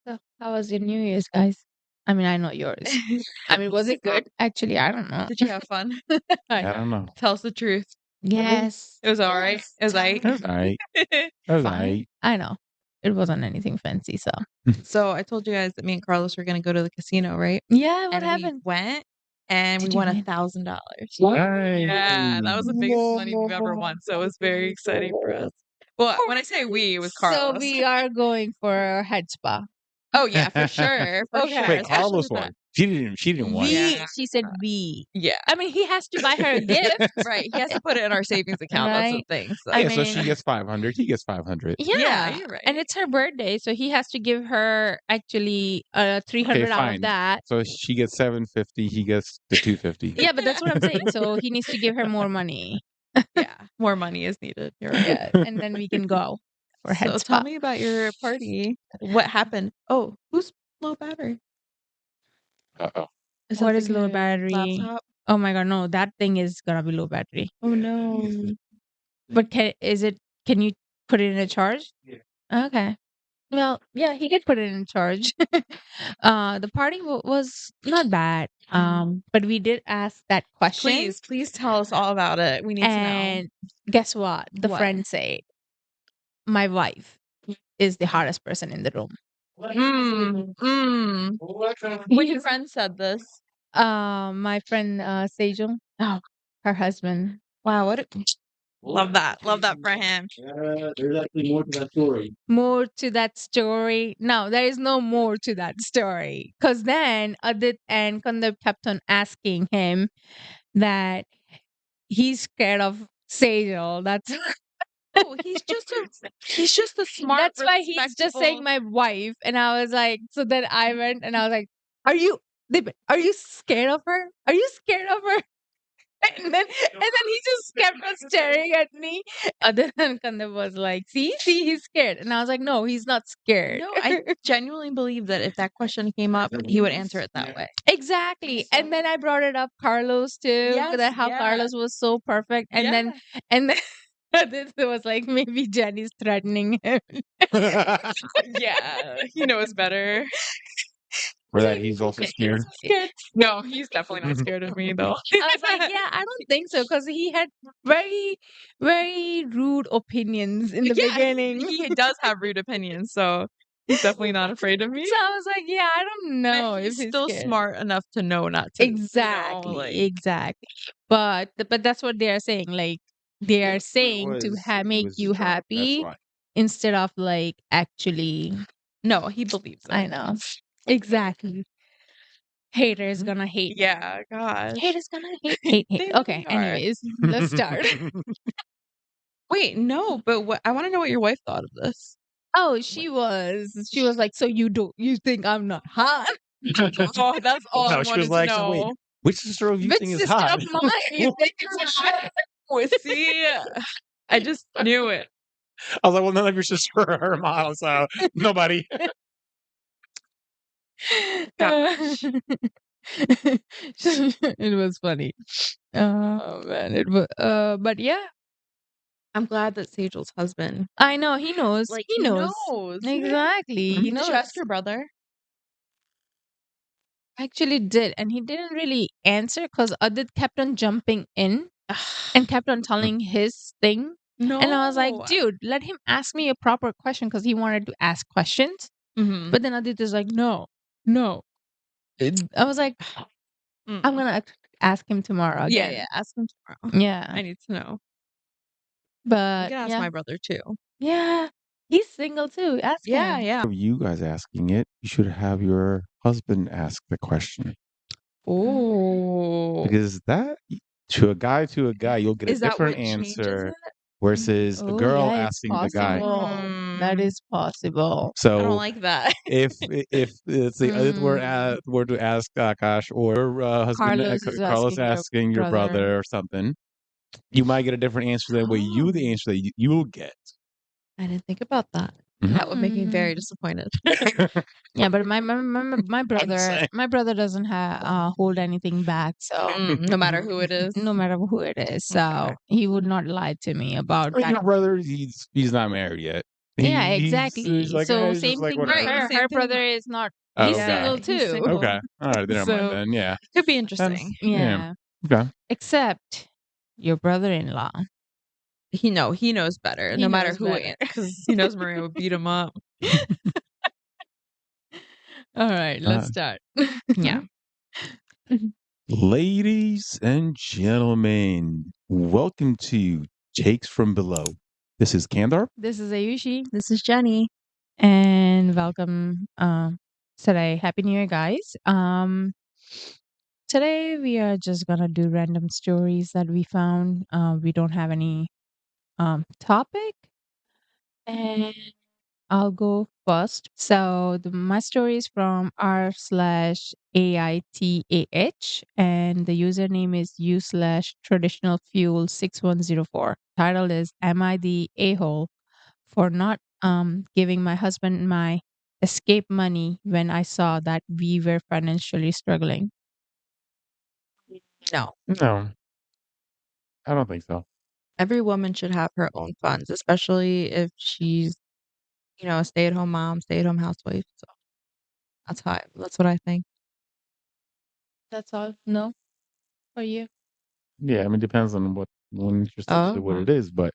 So, how was your New Year's, guys? I mean, I know yours. I mean, was it good? Actually, I don't know. Did you have fun? I don't know. Tell us the truth. Yes. It was all right. It was like. It was alright. It was alright. I know. It wasn't anything fancy, so. So I told you guys that me and Carlos were going to go to the casino, right? Yeah, what And happened? we went and Did we you won win? $1,000. Nice. Yeah, that was the biggest money we've ever won. So it was very exciting for us. Well, when I say we, it was Carlos. So we are going for a head spa. Oh yeah, for sure. For Okay. sure. Wait, especially Carlos with that. won. She didn't win. Yeah. She said we. Yeah. I mean, he has to buy her a gift. Right. He has to put it in our savings account. That's the Right. thing. So. I Yeah, so she mean- gets 500. He gets 500. Yeah, you're right. and it's her birthday, so he has to give her actually 300 out fine. of that. So she gets 750. He gets the 250. Yeah, but that's what I'm saying. So he needs to give her more money. Yeah, more money is needed. You're right. Yeah, and then we can go for head So spa. tell me about your party. What happened? Oh, who's low battery? Uh-oh. What that is the low guy's battery? Laptop? Oh my god, no, that thing is gonna be low battery. Oh no. But can you put it in a charge? Okay. Well, yeah, he could put it in charge. The party was not bad. But we did ask that question. Please tell us all about it. We need And guess what? The What? friend said, my wife is the hottest person in the room. to know. Which friend said this? My friend Sejong, her husband. Wow, love that. Love that for him. There's actually more to that story. More to that story? No, there is no more to that story. Because then Adit and Kandarp kept on asking him that he's scared of Sejal. That's Oh, he's just a smart. that's why he's just saying my wife. And I was like, so then I went and I was like, are you scared of her? Are you scared of her? And then he just kept on staring at me. Other than Kandarp was like, see, he's scared. And I was like, no, he's not scared. No, I genuinely believe that if that question came up, he would answer it that way. Exactly. And then I brought it up Carlos too. Yes, That how yeah. Carlos was so perfect. And then this was like maybe Jenny's threatening him. Yeah, he knows better. For that, he's also scared. No, he's definitely not scared of me though. I was like, yeah, I don't think so, because he had very, very rude opinions in the beginning. He does have rude opinions, so he's definitely not afraid of me. So I was like, yeah, I don't know And if he's still scared. smart enough to know not to. Exactly, exactly. But that's what they are saying. Like they are saying to make you happy instead of like actually. No, he believes it. I know. Exactly. Haters gonna hate. Yeah, gosh. Haters gonna hate. They Okay, really are. anyways, let's start. Wait, no, but I want to know what your wife thought of this. Oh, she was like, so you think I'm not hot? Oh, that's all I she wanted was like, to know. so wait, which sister of you Which think is sister hot? of mine you think is hot? See, I just knew it. I was like, well, none of your sisters are her model, so nobody. Gosh. It was funny. Oh man, it was. But yeah, I'm glad that Sejal's husband. I know he knows. Like, he knows exactly. He Did knows. you ask your brother? Actually did, and he didn't really answer because Adit kept on jumping in and kept on telling his thing. No. And I was like, dude, let him ask me a proper question, because he wanted to ask questions. Mhm. But then Adit is like, no. I was like, I'm gonna ask him tomorrow again. Yeah, ask him tomorrow. Yeah. I need to know. But You can ask my brother too. yeah, he's single too. Ask him. Yeah. Of you guys asking it, you should have your husband ask the question. Oh. Because that, to a guy, you'll get a Is that different what changes answer it? versus a Oh, girl yeah, it's asking the guy. possible. That is possible. I don't So like that. if let's say Adit were to ask Akash, or husband Carlos is Carlos asking your asking your brother. brother or something, you might get a different answer than what the answer that you'll get. I didn't think about that. Mhm. That would make me very disappointed. Yeah, but my brother saying. doesn't hold anything back. So No matter who it is. no matter who it is, so he would not lie to me about I mean, that. your brother, he's not married yet. Yeah, He's exactly. like, So he's just same like, thing with whatever. Right, her. same Her thing. brother is not. Oh, He's okay. single Yeah, he's too. single. Okay. All right. Never mind So then. Yeah. Could be That's, interesting. yeah. Okay. Except your brother-in-law. He knows better, He no matter knows who, better. because he knows Maria would beat him up. All right, let's Uh, start. Yeah. Ladies and gentlemen, welcome to Takes from Below. This is Kandarp. This is Aayushi, This is Jenny. and welcome today. Happy New Year, guys. Today we are just gonna do random stories that we found. We don't have any topic, and I'll go first. So my story is from r/AITAH, and the username is u/traditional fuel 6104. Title is "Am I the a-hole for not giving my husband my escape money when I saw that we were financially struggling?" No, No, I don't think so. every woman should have her own funds, especially if she's, a stay-at-home mom, stay-at-home housewife. So that's what I think. That's all. No, for you. Yeah, I mean, it depends on when you're essentially what Oh, it is, but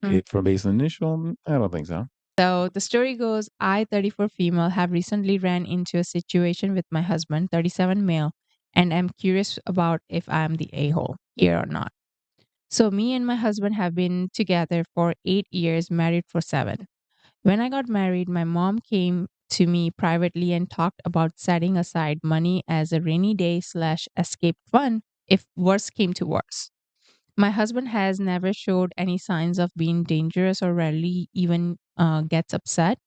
Mm. for base initial, I don't think so. So the story goes, I, 34 female, have recently ran into a situation with my husband, 37 male, and am curious about if I'm the a-hole here or not. So me and my husband have been together for 8 years, married for 7. When I got married, my mom came to me privately and talked about setting aside money as a rainy day/escape fund if worse came to worse. My husband has never showed any signs of being dangerous or rarely even gets upset.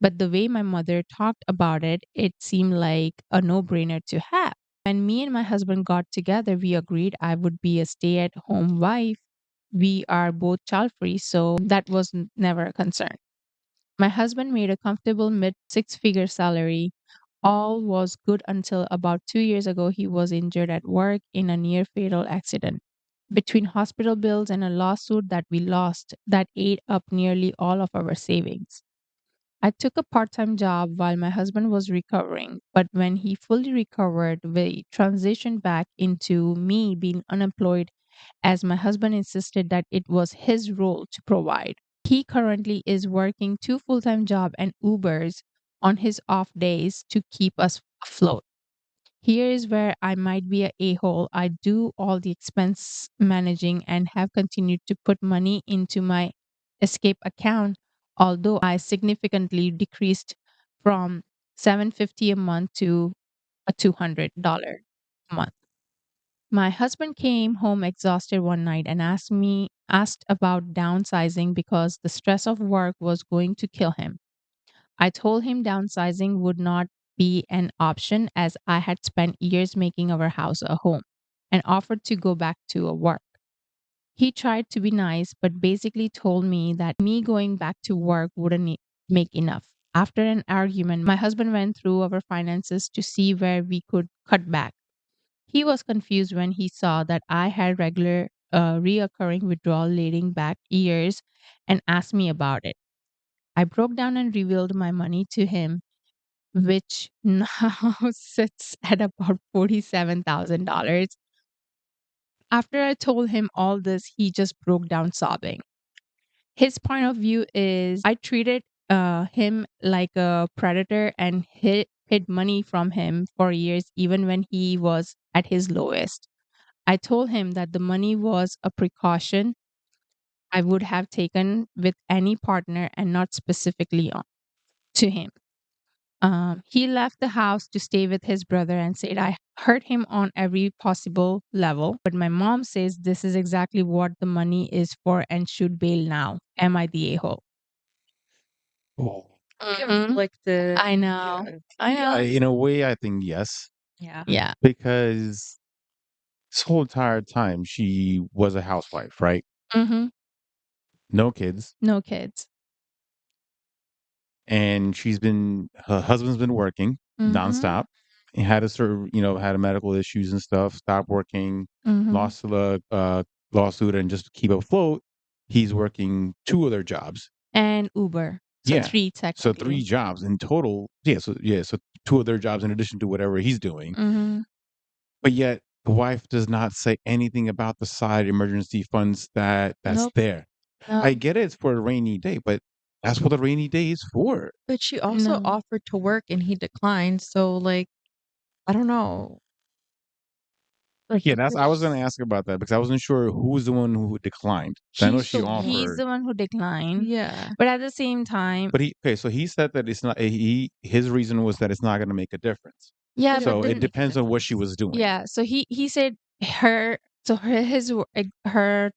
But the way my mother talked about it, it seemed like a no brainer to have. When me and my husband got together, we agreed I would be a stay at home wife. We are both child free, so that was never a concern. My husband made a comfortable mid six-figure salary. All was good until about 2 years ago, he was injured at work in a near fatal accident. Between hospital bills and a lawsuit that we lost, that ate up nearly all of our savings. I took a part time job while my husband was recovering, but when he fully recovered, we transitioned back into me being unemployed as my husband insisted that it was his role to provide. He currently is working 2 full-time jobs and Ubers on his off days to keep us afloat. Here is where I might be a hole. I do all the expense managing and have continued to put money into my escape account, although I significantly decreased from $750 a month to a $200 a month. My husband came home exhausted one night and asked about downsizing because the stress of work was going to kill him. I told him downsizing would not be an option as I had spent years making our house a home and offered to go back to a work. He tried to be nice but basically told me that me going back to work wouldn't make enough. After an argument, my husband went through our finances to see where we could cut back. He was confused when he saw that I had regular, reoccurring withdrawal leading back years and asked me about it. I broke down and revealed my money to him, which now sits at about $47,000. After I told him all this, he just broke down sobbing. His point of view is I treated him like a predator and hid money from him for years, even when he was at his lowest. I told him that the money was a precaution I would have taken with any partner and not specifically to him. He left the house to stay with his brother and said I hurt him on every possible level. But my mom says this is exactly what the money is for and should bail now. Am I the a-hole? Oh. conflicted. I know. Yeah. I know. In a way, I think yes, Yeah. Yeah. because this whole entire time she was a housewife, right? Mm-hmm. No kids, No kids. and her husband's been working Mm-hmm. nonstop. He had a certain, had a medical issues and stuff. Stopped working, Mm-hmm. lost the lawsuit, and just to keep afloat, he's working 2 other jobs. And Uber. So Yeah. 3 So technically. 3 jobs in total. So 2 of their jobs in addition to whatever he's doing. Mm-hmm. But yet the wife does not say anything about the side emergency funds that's Nope. there. No, I get it, it's for a rainy day, but that's what a rainy day is for. But she also No. offered to work and he declined. So like, I don't know. Like, Yeah, I was gonna ask about that because I wasn't sure who was the one who declined. I know she so he's offered, the one who declined. yeah. But at the same time, but so he said that it's not. His reason was that it's not going to make a difference. yeah, So but it then depends on what she was doing. yeah, so he said her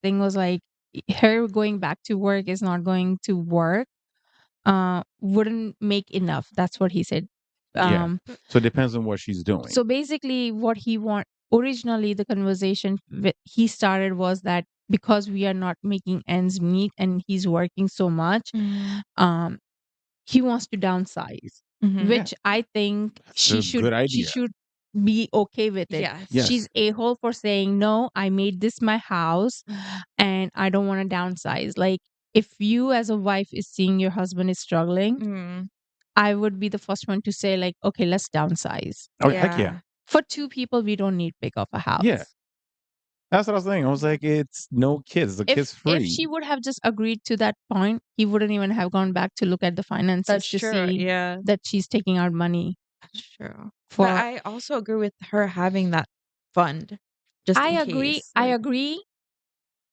thing was like her going back to work is not going to work. Wouldn't make enough. That's what he said. Yeah. So it depends on what she's doing. So basically, what he originally the conversation he started was that because we are not making ends meet and he's working so much, he wants to downsize, Mhm. which I think That's she a good she idea. should be okay with it. Yes. Yes. She's a-hole for saying no, I made this my house and I don't want to downsize. Like if you as a wife is seeing your husband is struggling, Mm. I would be the first one to say like, okay, let's downsize. Oh, heck yeah. For 2 people, we don't need big of a house. Yeah. That's what I was saying. I was like, it's no kids. The kid's If free. she would have just agreed to that point, he wouldn't even have gone back to look at the finances That's to true. see Yeah. that she's taking out money. That's true. For But I also agree with her having that fund. Just I in agree. case, I like- agree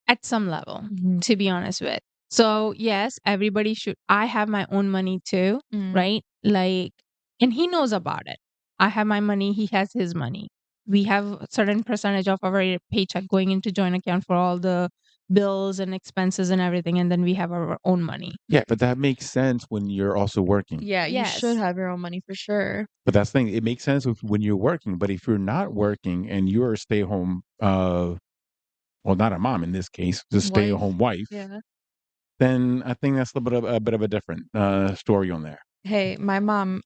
at some level, Mhm. to be honest with. So yes, everybody should. I have my own money too, right? Like, and he knows about it. I have my money. He has his money. We have a certain percentage of our paycheck going into joint account for all the bills and expenses and everything, and then we have our own money. Yeah, but that makes sense when you're also working. Yeah, you should Yes. have your own money for sure. But that's the thing. It makes sense when you're working. But if you're not working and you're a stay-at-home, well, not a mom in this case, just stay-at-home wife, Yeah. then I think that's a bit of a different story on there. Hey, my mom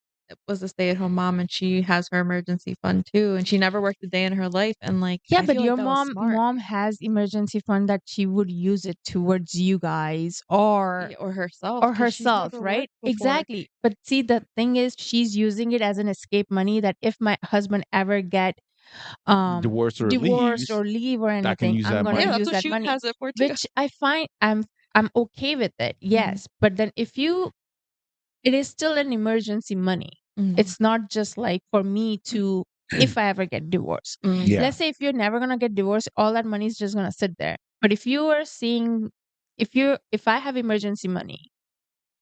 was a stay-at-home mom and she has her emergency fund too, and she never worked a day in her life. And like, Yeah, I but feel your like that was smart. mom has emergency fund that she would use it towards you guys or or herself, or 'cause she's herself, never right? worked before. Exactly. But see, the thing is, she's using it as an escape money that if my husband ever get Divorced or divorced leaves, or leave or that can anything, use I'm that gonna money. Yeah, that's use what that she money, has it for too. which I find I'm okay with it. Yes, but then if you, it is still an emergency money. It's not just like for me to if I ever get divorced. Yeah. Let's say if you're never gonna get divorced, all that money is just gonna sit there. But if you are seeing, if I have emergency money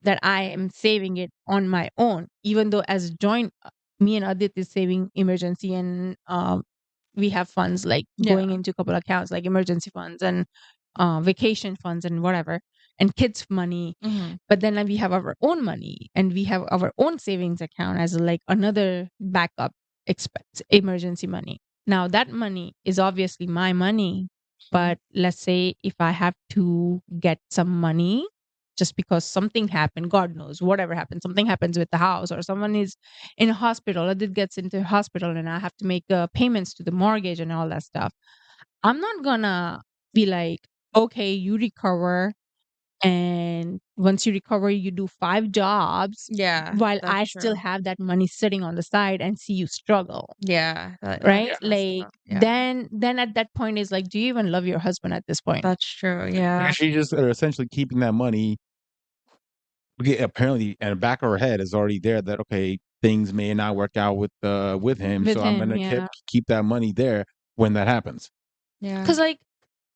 that I am saving it on my own, even though as a joint, me and Adit is saving emergency and we have funds like going into a couple of accounts like emergency funds and vacation funds and whatever and kids money. But then we have our own money and we have our own savings account as like another backup expense emergency money. Now that money is obviously my money, but let's say if I have to get some money just because something happened, God knows, whatever happened, something happens with the house or someone is in a hospital, or it gets into a hospital and I have to make payments to the mortgage and all that stuff. I'm not gonna be like, okay, you recover. And once you recover, you do 5 jobs Yeah, while that's I still true. have that money sitting on the side and see you struggle. Yeah, Right? that's messed Like up. Yeah. then at that point is like, do you even love your husband at this point? That's true. Yeah, Yeah. she just essentially keeping that money. Apparently, and the back of her head is already there that okay, things may not work out with him, With so I'm him, gonna yeah. keep that money there when that happens. Yeah. Because like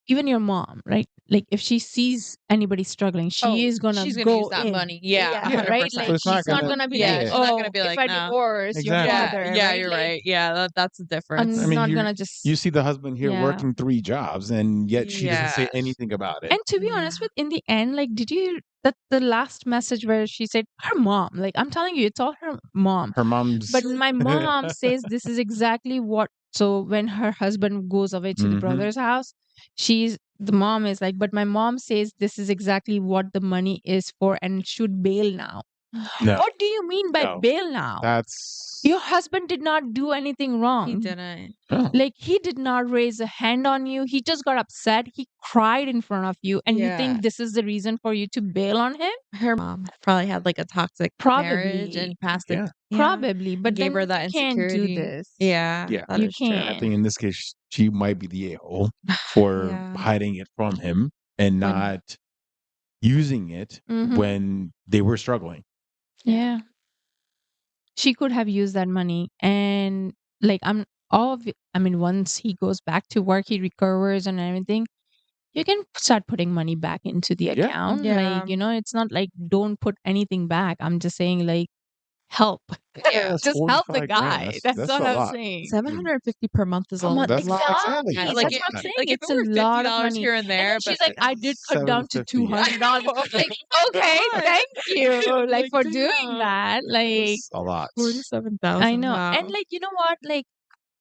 even your mom, right? Like if she sees anybody struggling, she is gonna she's gonna go use that in. money. Yeah, Yeah. right. 100%. Like So it's not she's not gonna- gonna be yeah, like, she's oh, not gonna be like, if I no. divorce your Exactly. father, Yeah, right? you're Like, right. Yeah, that's the difference. I'm I mean, not you're- gonna just. You see the husband here Yeah. working 3 jobs, and yet she doesn't say Yes. anything about it. And to be honest with, in the end, like, did you that the last message where she said her mom? Like, I'm telling you, it's all her mom. Her mom's, But my mom says this is exactly what. So when her husband goes away to the Mhm. brother's house, the mom is like, but my mom says this is exactly what the money is for and should bail now. No, What do you mean by no. bail now? That's Your husband did not do anything wrong. He didn't. oh, Like, he did not raise a hand on you. He just got upset. He cried in front of you. And you Yeah. think this is the reason for you to bail on him? Her mom probably had like a toxic marriage Probably. and passed it. yeah. Probably. But gave then her that you can't do insecurity. this. Yeah. Yeah. That You is true. I can't. think in this case, she might be the a-hole for Yeah. hiding it from him and When- not using it Mhm. when they were struggling. Yeah. She could have used that money, and like once he goes back to work, he recovers and everything, you can start putting money back into the Yeah. account. Yeah. Like, it's not like don't put anything back. I'm just saying, like, help. Yeah. That's Just help the 45 grand. guy. That's That's a what I'm lot. saying. 750 per month is Per a month. lot. Exactly. Yeah, That's like what it- I'm saying. like if It's it a were lot of $50 money. here and And there, then but she's like, I did cut down to $750. $200. Like, okay, God. thank you. Like, Like, for damn. doing that. Like, It's a lot. 47,000. I know. Wow. And like, you know what? Like,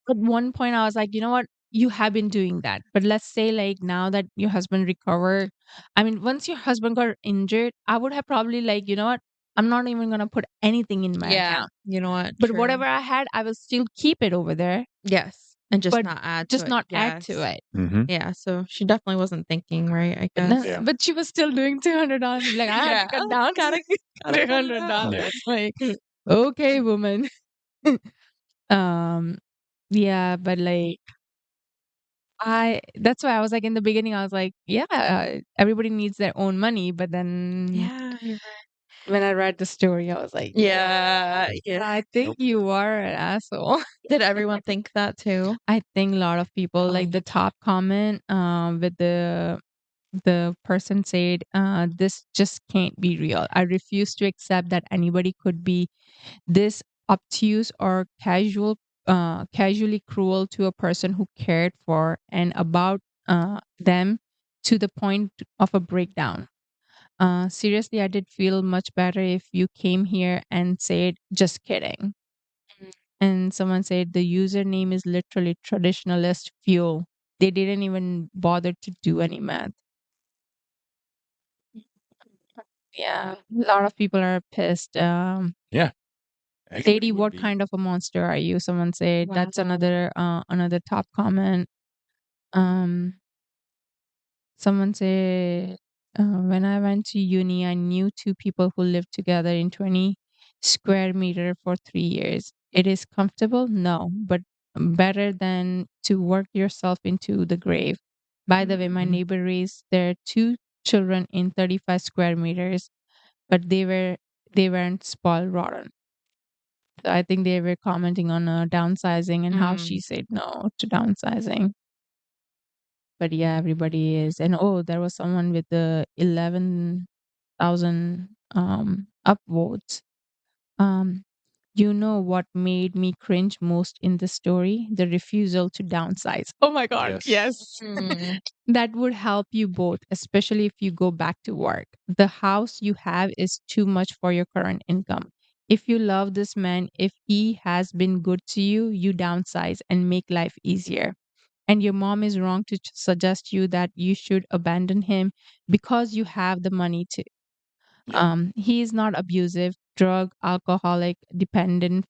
at one point I was like, you know what? You have been doing that. But let's say, like, now that your husband recovered, once your husband got injured, I would have probably, like, you know what? I'm not even going to put anything in my Yeah. account. You know what? But True. whatever I had, I will still keep it over there. Yes. And just but not add to Just it. not add to Yes. it. Mm-hmm. Yeah. So she definitely wasn't thinking right, I But, guess. Yeah. but she was still doing $200. Like, I had to cut down gotta cut it down. $300. Like, okay, woman. Yeah, but like, that's why I was like, in the beginning, I was like, yeah, everybody needs their own money. But then Yeah. You're right. when I read the story, I was like, Yeah. I think you are an asshole. Did everyone think that too? I think a lot of people, like the top comment, with the person said, this just can't be real. I refuse to accept that anybody could be this obtuse or casually cruel to a person who cared for and about them to the point of a breakdown. Seriously, I did feel much better if you came here and said, just kidding. And someone said the username is literally traditionalist fuel. They didn't even bother to do any math. Yeah, a lot of people are pissed. Yeah. Lady, what kind of a monster are you? Someone said. That's Wow. another top comment. Someone said, when I went to uni, I knew two people who lived together in 20 square meter for 3 years. It is comfortable? No, but better than to work yourself into the grave. By the way, my neighbor raised their two children in 35 square meters, but they weren't spoiled rotten. So I think they were commenting on downsizing and how she said no to downsizing. But yeah, everybody is. And there was someone with the 11,000 upvotes. You know what made me cringe most in the story? The refusal to downsize. Oh my God, yes. That would help you both, especially if you go back to work. The house you have is too much for your current income. If you love this man, if he has been good to you, you downsize and make life easier. And your mom is wrong to suggest you that you should abandon him because you have the money to. He is not abusive, drug, alcoholic, dependent,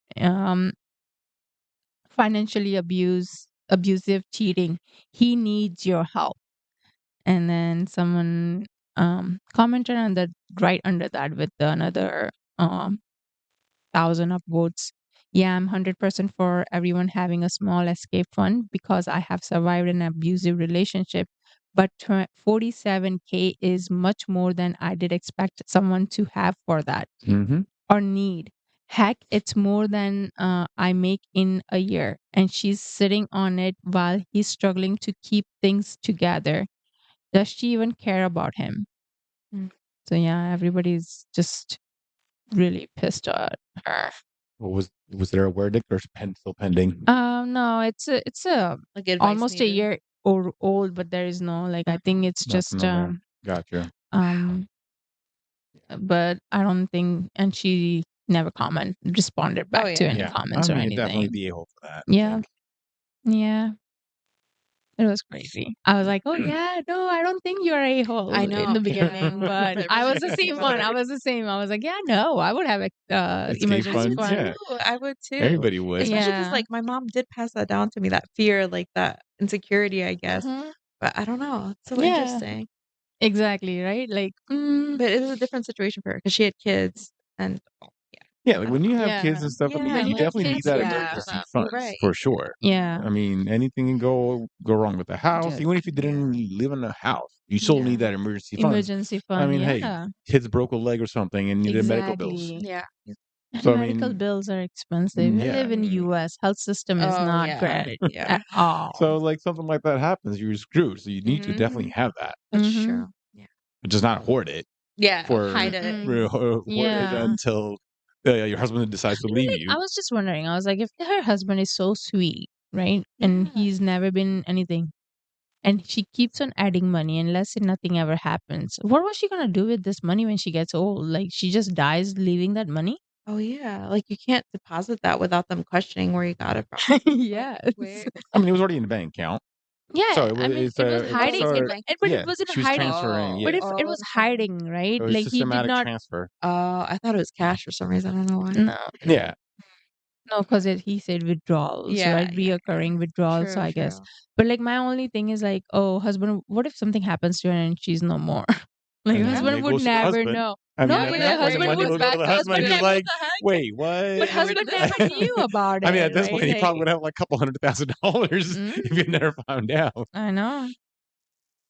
financially abusive, cheating. He needs your help. And then someone commented on that right under that with another 1,000 upvotes. Yeah, I'm 100% for everyone having a small escape fund because I have survived an abusive relationship. But 47K is much more than I did expect someone to have for that Mm-hmm. or need. Heck, it's more than I make in a year. And she's sitting on it while he's struggling to keep things together. Does she even care about him? So yeah, everybody's just really pissed at her. Was there a verdict or is still pending? No, it's Like advice almost a needed. year or old, but there is no, like, I think it's just Nothing on there. Gotcha. but I don't think, and she never responded back to any Yeah. comments or Definitely anything. the a-hole for that. I Yeah. think. Yeah. It was crazy. I was like, oh yeah, no, I don't think you're a-hole I know. in the beginning, but But I really was the same was one. like- I was the same. I was like, yeah, no, I would have a Escape emergency funds, fund. yeah. Ooh, I would too. Everybody would. Especially because Yeah. like my mom did pass that down to me, that fear, like that insecurity, I guess. Mhm. But I don't know. It's so Yeah. interesting. Exactly, right? Like, But it was a different situation for her because she had kids and Yeah, like when you have yeah. kids and stuff, I mean, Yeah, you when you have definitely need kids, that yeah. emergency You're funds right. for sure. Yeah. I mean, anything can go wrong with the house. Just- Even if you didn't live in a house, you still Yeah. need that emergency funds. Emergency I fund, mean, hey, yeah. kids broke a leg or something and needed medical bills. Exactly. Yeah. And So, I medical mean, bills are expensive. We yeah. live in US. Health system is Oh, not yeah. great Yeah. at all. So, like something like that happens, you're screwed. So, you need to definitely Mhm. have that, That's Mhm. true. Yeah. but just not hoard it Yeah. for Hide it. hoard it Yeah. until your husband decides to leave Like, you. I was just wondering. I was like, if her husband is so sweet, right? And Yeah. he's never been anything, and she keeps on adding money, and let's say nothing ever happens. What was she gonna do with this money when she gets old? Like, she just dies leaving that money? Oh yeah. Like you can't deposit that without them questioning where you got it from. Yes. Where? I mean, it was already in the bank account. Yeah, So I mean, it's it was a, hiding, so, but yeah, it wasn't she was hiding. transferring. But Yeah, if it was hiding, right? it was Like he did systematic not. transfer. I thought it was cash for some reason. I don't know why. No, Yeah, no, because he said withdrawals, Yeah, right? yeah, Reoccurring withdrawals. So True, I guess. true. But like my only thing is like, oh, husband, what if something happens to her and she's no more? Like and then husband it would goes to the never husband. know. I mean, No, at but that the point, the husband money would will go to the husband. He's never, like, "Wait, what?" but husband never knew about I mean, it, at this right? point, he Like, probably would have like a couple $100,000 if you never found out. I know.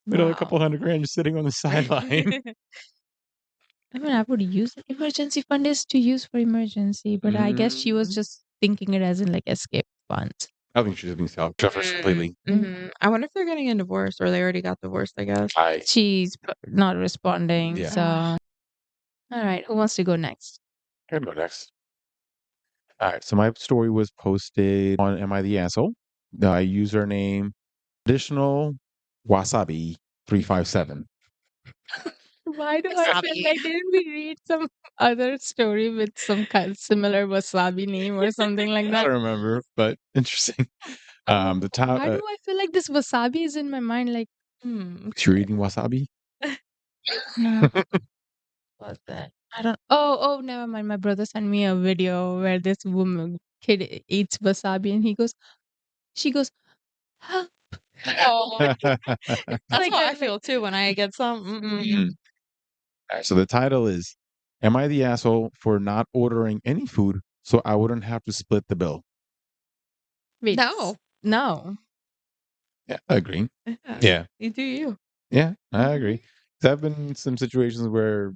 You know, a couple $100,000 just sitting on the sideline. I mean, I would use it. Emergency fund is to use for emergency, but I guess she was just thinking it as in like escape funds. I think she's being self-selfish completely. I wonder if they're getting a divorce or they already got divorced. I guess. She's not responding. Yeah. So, all right, who wants to go next? I can go next. All right. So my story was posted on Am I the Asshole? The username additional wasabi 357. Why do I feel like didn't we read some other story with some kind of similar wasabi name or something like I that? don't remember, but interesting. The top. Why do I feel like this wasabi is in my mind? Like, You're eating wasabi? no, what's that? I don't. Oh, never mind. My brother sent me a video where this kid eats wasabi, and she goes, help. Oh, That's like how I that, feel too when I get some. All right, so the title is Am I the Asshole for Not Ordering Any Food so I wouldn't have to split the bill? wait, No. no. Yeah, I agree. Yeah. Yeah. You do you. Yeah, I agree. 'Cause I've been in some situations where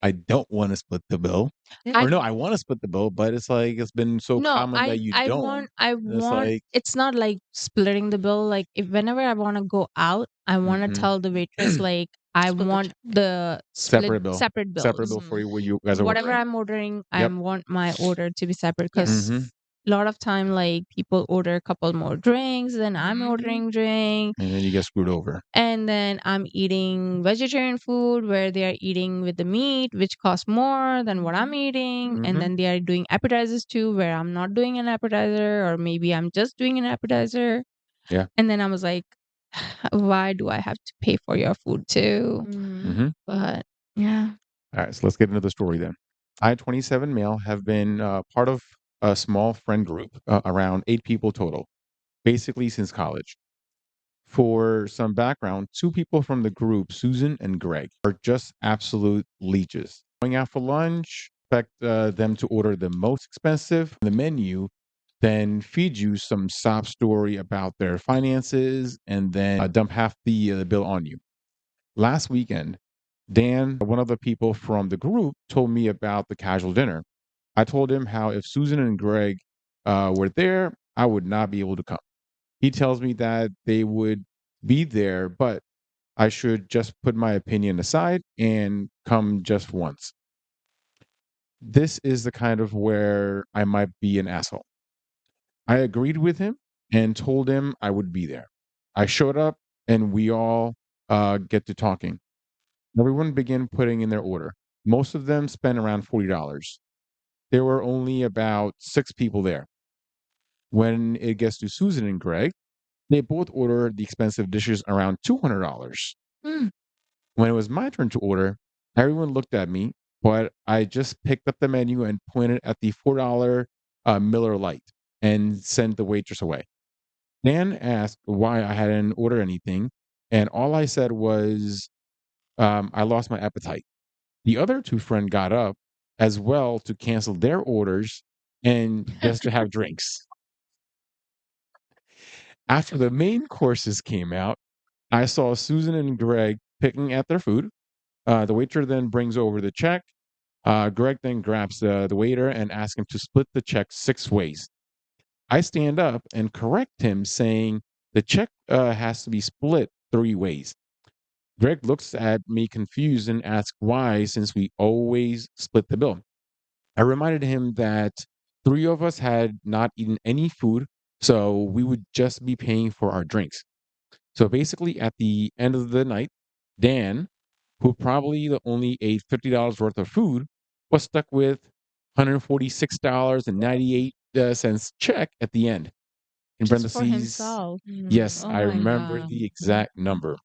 I don't want to split the bill. Or no, I want to split the bill, but it's like it's been so No, common that you I don't. want, It's like, it's not like splitting the bill. Like if whenever I want to go out, I want to Mhm. tell the waitress like I Split the want the separate bill. separate bills. Separate bill for you where you guys are Whatever ordering. I'm ordering, I Yep. want my order to be separate because Mhm. a lot of time like people order a couple more drinks, then I'm ordering drink, And then you get screwed over. and then I'm eating vegetarian food where they are eating with the meat, which costs more than what I'm eating. Mhm. And then they are doing appetizers too, where I'm not doing an appetizer, or maybe I'm just doing an appetizer. Yeah. And then I was like, why do I have to pay for your food too? Mhm. But yeah. All right, so let's get into the story then. I, 27 male, have been part of a small friend group, around 8 people total, basically since college. For some background, 2 people from the group, Susan and Greg, are just absolute leeches. Going out for lunch, expect them to order the most expensive on the menu, then feed you some sob story about their finances, and then dump half the bill on you. Last weekend, Dan, one of the people from the group, told me about the casual dinner. I told him how if Susan and Greg were there, I would not be able to come. He tells me that they would be there, but I should just put my opinion aside and come just once. This is the kind of where I might be an asshole. I agreed with him and told him I would be there. I showed up and we all get to talking. Everyone began putting in their order. Most of them spent around $40. There were only about 6 people there. When it gets to Susan and Greg, They both ordered the expensive dishes around $200. Mm. When it was my turn to order, everyone looked at me, but I just picked up the menu and pointed at the $4 Miller Lite and sent the waitress away. Dan asked why I hadn't ordered anything, and all I said was, I lost my appetite. The other two friends got up as well to cancel their orders and just to have drinks. After the main courses came out, I saw Susan and Greg picking at their food. The waiter then brings over the check. Greg then grabs the waiter and asks him to split the check 6 ways. I stand up and correct him, saying the check has to be split 3 ways. Greg looks at me confused and asks why, since we always split the bill. I reminded him that 3 of us had not eaten any food, so we would just be paying for our drinks. So basically, at the end of the night, Dan, who probably only ate $50 worth of food, was stuck with $146.98 check at the end. In Just for parentheses, himself. yes, Oh I my remember God. the exact number.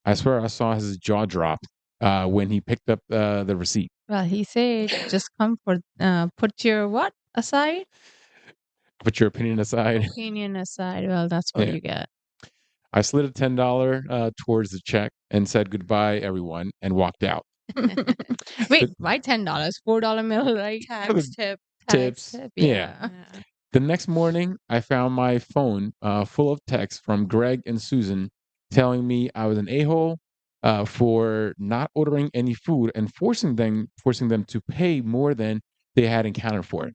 I swear I saw his jaw drop when he picked up the receipt. Well, he said, just come for, put your what aside? Put your opinion aside. Opinion aside. Well, that's what Yeah. you get. I slid a $10 towards the check and said goodbye, everyone, and walked out. Wait, why $10? $4 Miller Lite Tax tip. Tips. Yeah. Yeah. The next morning, I found my phone full of texts from Greg and Susan telling me I was an a-hole for not ordering any food and forcing them to pay more than they had accounted for.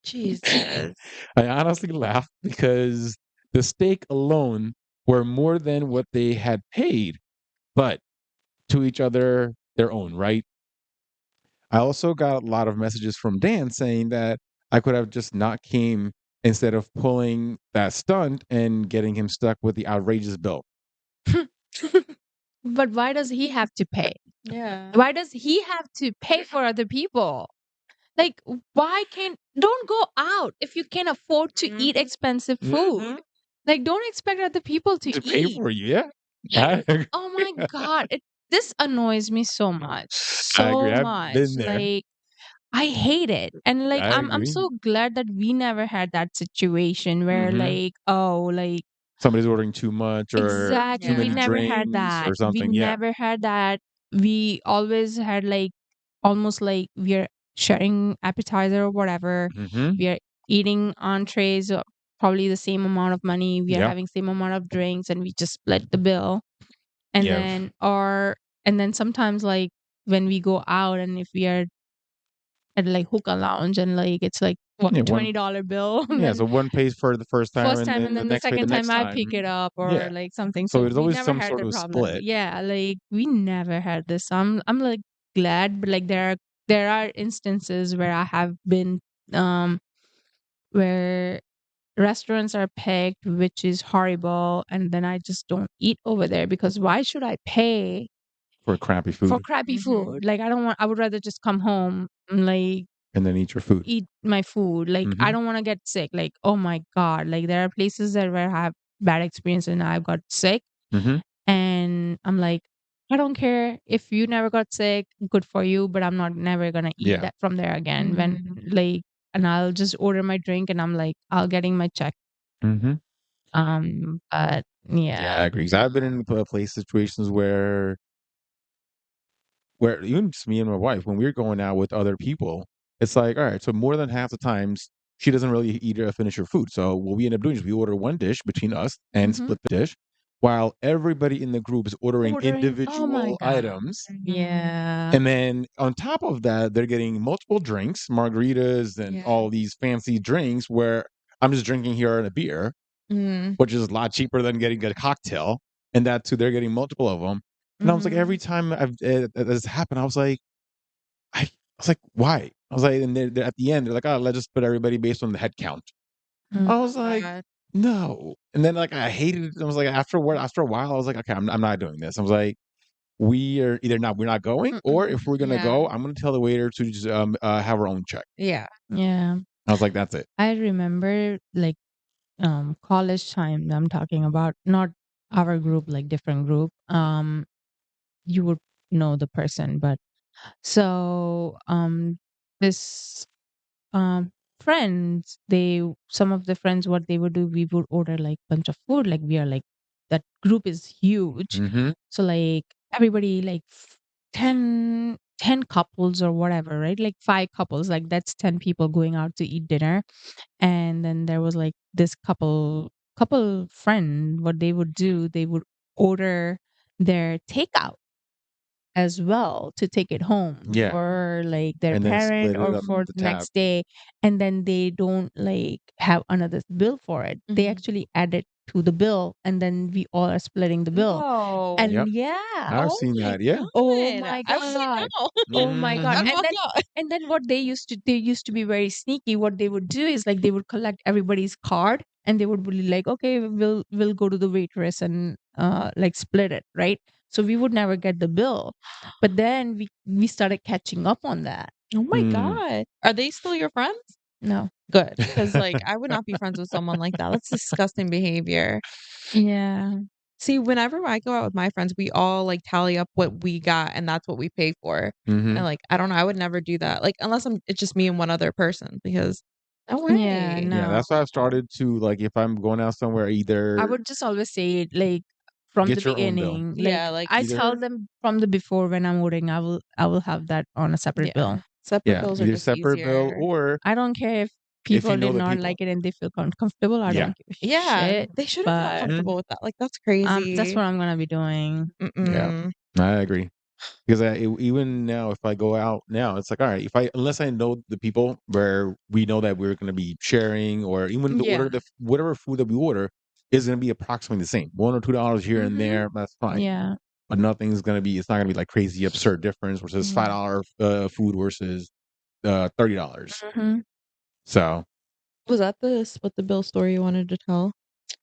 Jesus. I honestly laughed because the steak alone were more than what they had paid, but to each other, their own, right? I also got a lot of messages from Dan saying that I could have just not came instead of pulling that stunt and getting him stuck with the outrageous bill. But why does he have to pay? Yeah. Why does he have to pay for other people? Like, why don't go out if you can afford to eat expensive food? Like, don't expect other people to To pay eat. for you, yeah. Like, I oh my God. This annoys me so much. agree. So I've much. been there. Like, I hate it. And like I I'm agree. so glad that we never had that situation where like, oh, like Somebody's ordering too much or exactly. too We many never had drinks that. or something. We Yeah. never had that. We always had like almost like we're sharing appetizer or whatever. Mm-hmm. We are eating entrees, probably the same amount of money. We are Yeah. having same amount of drinks, and we just split the bill. And Yeah. then sometimes like when we go out and if we are at like hookah lounge and like it's like what Yeah, $20 bill and Yeah, then so one pays for the first time first and time then and the then the next pays the second next time I time. pick it up or Yeah. like something. So So there's we always never some had sort the of problem. split. Yeah, like we never had this. I'm like glad, but like there are instances where I have been where restaurants are picked, which is horrible, and then I just don't eat over there because why should I pay For crappy for food crappy food? Like I would rather just come home and like and then eat your food. eat my food. Like I don't want to get sick. Like oh my God, like there are places that where I have bad experience and I've got sick, Mm-hmm. and I'm like, I don't care if you never got sick, good for you, but I'm not never gonna eat Yeah. that from there again. When like, and I'll just order my drink, and I'm like, I'll getting my check. Mm-hmm. But Yeah, I agree. 'Cause I've been in place situations where even just me and my wife, when we're going out with other people, it's like, all right, so more than half the times she doesn't really eat or finish her food. So what we end up doing is we order one dish between us and split the dish, while everybody in the group is ordering oh my individual God, items. yeah, And then on top of that, they're getting multiple drinks, margaritas, and all these fancy drinks where I'm just drinking here and a beer, which is a lot cheaper than getting a cocktail. And that too, they're getting multiple of them. And I was like, every time this happened, I was like, why? I was like, and they're at the end, they're like, oh, let's just put everybody based on the head count. I was like, no. And then like I hated it. I was like, after a while, I was like, okay, I'm not doing this. I was like, we're not going, or if we're gonna go, I'm gonna tell the waiter to just have our own check. Yeah. yeah. I was like, that's it. I remember like college time I'm talking about, not our group, like different group. You would know the person, but so this um friends, they some of the friends, what they would do, we would order like bunch of food, like we are like, that group is huge. Mm-hmm. So like everybody like 10 couples or whatever, right? Like 5 couples, like that's 10 people going out to eat dinner. And then there was like this couple friend, what they would do, they would order their takeout as well to take it home Yeah. for like their And then parent split it or up for the the tab. next day. And then they don't like have another bill for it. They Mhm. actually add it to the bill, and then we all are splitting the bill. No. And Yep. yeah. I've seen my that. Yeah. Oh God. my I would say God. no. Oh my God. I'd Mhm. walk out. And then what they used to be very sneaky. What they would do is like they would collect everybody's card, and they would be like, okay, we'll go to the waitress and like split it, right? So we would never get the bill. But then we started catching up on that. Oh my Mm. God. Are they still your friends? No. Good. Because, like, I would not be friends with someone like that. That's disgusting behavior. Yeah. See, whenever I go out with my friends, we all like tally up what we got and that's what we pay for. Mhm. And like, I don't know, I would never do that. Like, unless it's just me and one other person because no Yeah, way. Yeah, that's why no. I've started to like if I'm going out somewhere, I either would just always say it like from the get your own bill. beginning. Like Yeah, like I Either tell them from the before, when I'm ordering, I will have that on a separate yeah. bill. Separate yeah, bills are either just separate bill easier. or I don't care if if you people know did the not people. like it and they feel comfortable. I Yeah. don't give a Yeah, shit. they should have felt But comfortable with that. Like, that's that's crazy. what I'm gonna be doing. Yeah. Mm-mm. I agree. Because even now, if I go out now, it's like, all right, unless I know the people where we know that we're going to be sharing, or even the Yeah. order, whatever food that we order is going to be approximately the same, $1 or $2 here and Mhm. there. That's fine. Yeah. But nothing's going to be. It's not going to be like crazy absurd difference versus $5 food versus $30. hmm So Was that the split the bill story you wanted to tell?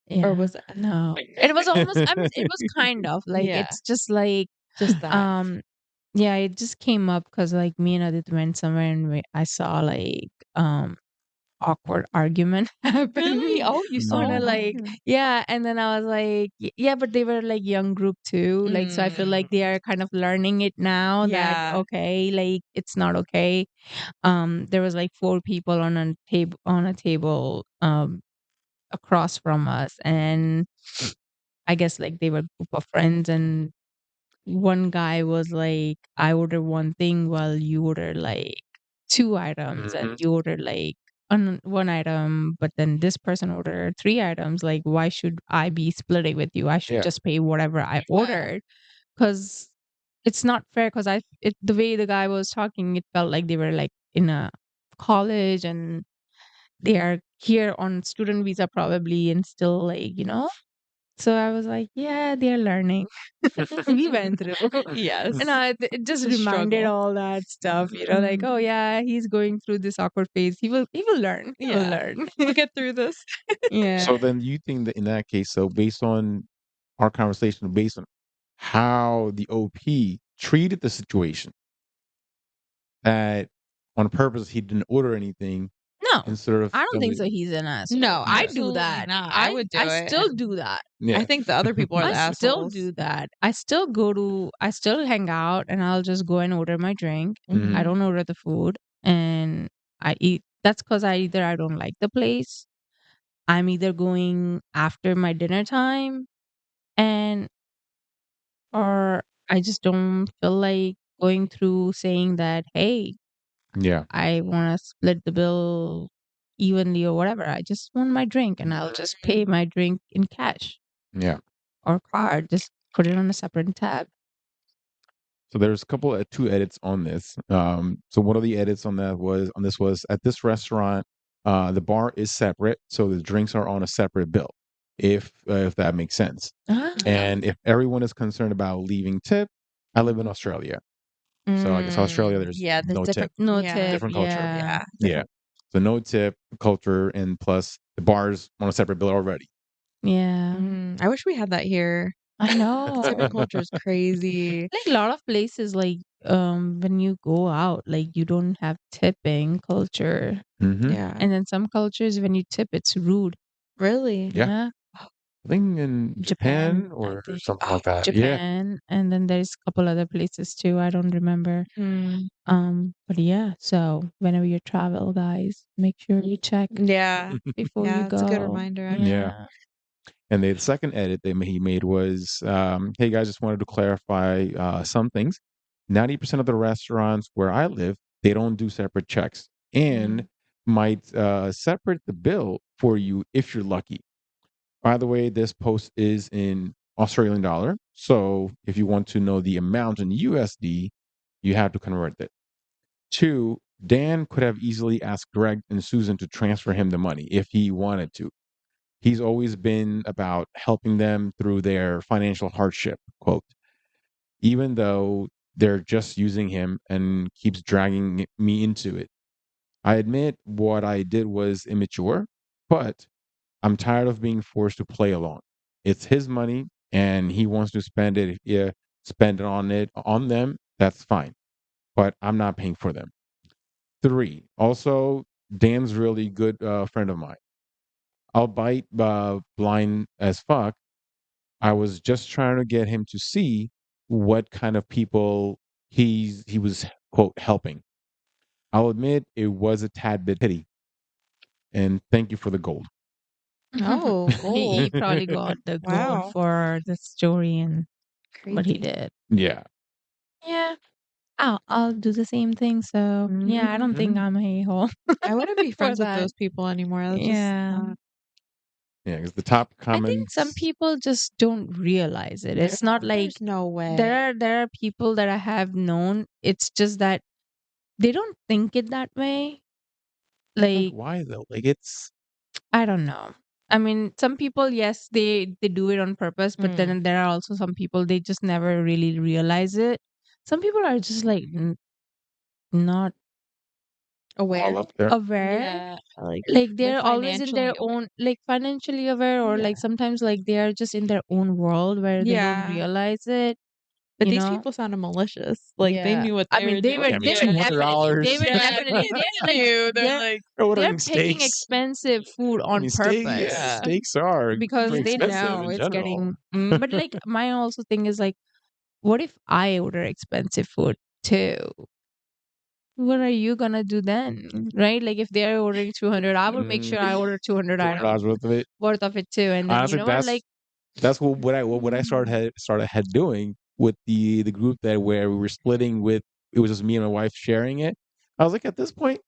Yeah. Or was it? No. It was almost. I mean, it was kind of like Yeah. it's just like Just that. Yeah, it just came up because like me and Adit went somewhere and I saw like awkward argument happen. Really? Oh, you saw On a an like argument. yeah, and then I was like yeah, but they were like young group too. Like so I feel like they are kind of learning it now that Yeah. okay, like it's not okay. There was like 4 people on a table across from us, and I guess like they were a group of friends, and one guy was like, I order one thing while you order like 2 items, and you order like one item, but then this person ordered 3 items. Like, why should I be splitting with you? I should yeah, just pay whatever I ordered, because it's not fair. Because the way the guy was talking, it felt like they were like in a college, and they are here on student visa probably, and still like so I was like, yeah, they're learning. We went through. Yes. And it just It's a reminded struggle. all that stuff, like, oh yeah, he's going through this awkward phase. He will learn. He will Yeah. learn. We'll get through this. Yeah. So then you think that in that case, so based on our conversation, based on how the OP treated the situation, that on purpose he didn't order anything No, instead of I don't think so. He's an asshole. No, I do absolutely that. not. I would do I it. still do that. Yeah. I think the other people are the I still assholes. do that. I still hang out, and I'll just go and order my drink. Mhm. I don't order the food, and I eat. That's because I don't like the place. I'm either going after my dinner time, and or I just don't feel like going through saying that, hey, Yeah. I want to split the bill evenly or whatever. I just want my drink, and I'll just pay my drink in cash Yeah. or card. Just put it on a separate tab. So there's a couple of 2 edits on this. So one of the edits on this was at this restaurant, the bar is separate, so the drinks are on a separate bill, if that makes sense. Ah. And if everyone is concerned about leaving tip, I live in Australia, so I guess Australia there's Yeah, there's no different. tip, No Yeah. tip. different culture. Yeah. Yeah, so no tip culture, and plus the bar's on a separate bill already. Yeah. I wish we had that here. I know. Tipping culture is crazy. Like a lot of places, like when you go out, like you don't have tipping culture. Mm-hmm. Yeah. And then some cultures, when you tip, it's rude. Really? Yeah. I think in Japan I or think. something like that. Yeah. Japan, and then there's a couple other places too. I don't remember. But yeah, so whenever you travel, guys, make sure you check Yeah. before Yeah, you it's a good go. reminder, Yeah. actually. And the second edit he made was, hey guys, just wanted to clarify some things. 90% of the restaurants where I live, they don't do separate checks and might separate the bill for you if you're lucky. By the way, this post is in Australian dollar. So if you want to know the amount in USD, you have to convert it. 2, Dan could have easily asked Greg and Susan to transfer him the money if he wanted to. He's always been about helping them through their financial hardship, quote, even though they're just using him and keeps dragging me into it. I admit what I did was immature, but I'm tired of being forced to play along. It's his money and he wants to spend it, spend it on them. That's fine, but I'm not paying for them. 3, also, Dan's really good friend of mine. I'll bite blind as fuck. I was just trying to get him to see what kind of people he was quote helping. I'll admit it was a tad bit pity. And thank you for the gold. Oh, He gold. probably got the gold Wow. for the story and what he Crazy. did. Yeah. Yeah. I'll do the same thing. So yeah, I don't think I'm a a-hole I wouldn't be for friends with that. those people anymore. That's just Yeah. not. Yeah, because the top I think some comments. people just don't realize it. Yeah. It's not like There's no way. there are people that I have known. It's just that they don't think it that way. Like, Like, why though? Like, it's I don't know. I mean, some people, yes, they do it on purpose, but then there are also some people they just never really realize it. Some people are just like not all Aware. up there. aware. Yeah. Like they're always in their financially aware. own, like financially aware, or Yeah. like sometimes like they are just in their own world where they don't Yeah. realize it. But You these know? people sounded malicious. Like they Yeah. knew what I they mean, were they were doing. Yeah, I mean, they were definitely $200. they were Yeah, definitely like you. They're they're like, Ordering taking steaks. expensive food I on mean, steak. Yeah, purpose steaks are because pretty they expensive know in it's general. getting. But like my also thing is like, what if I order expensive food too? What are you gonna do then, right? Like if they're ordering 200, I will make sure I order 200 items $200 worth of it. worth of it too, and then you Honestly, know what, like. that's what I started doing with the group that where we were splitting with. It was just me and my wife sharing it. I was like, at this point,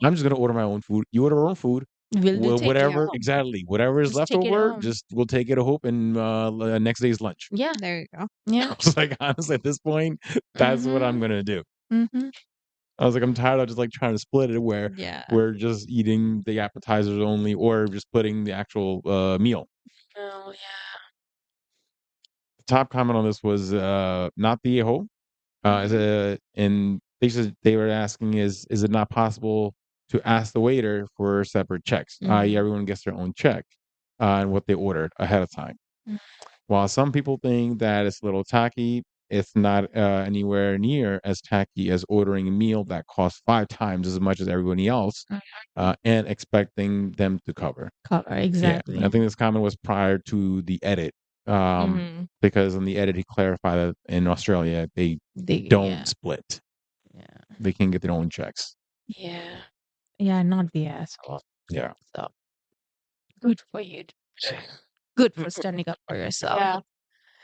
I'm just gonna order my own food. You order your own food. We'll do take it Whatever home. exactly, whatever is Just left take it over, home. just we'll take it home and next day's lunch. Yeah, there you go. yeah. I was like, honestly, at this point, that's what I'm gonna do. Mm-hmm. I was like, I'm tired of just like trying to split it where Yeah. we're just eating the appetizers only or just putting the actual meal. Oh yeah. The top comment on this was not the a-hole. And they were asking, is it not possible to ask the waiter for separate checks? I.e., everyone gets their own check and what they ordered ahead of time. While some people think that it's a little tacky, it's not anywhere near as tacky as ordering a meal that costs 5 times as much as everybody else and expecting them to cover. Exactly. Yeah, I think this comment was prior to the edit because in the edit he clarified that in Australia they don't split. Yeah. They can get their own checks. Yeah. Yeah, not the asshole. Yeah. So good for you. Good for standing up for yourself. Yeah.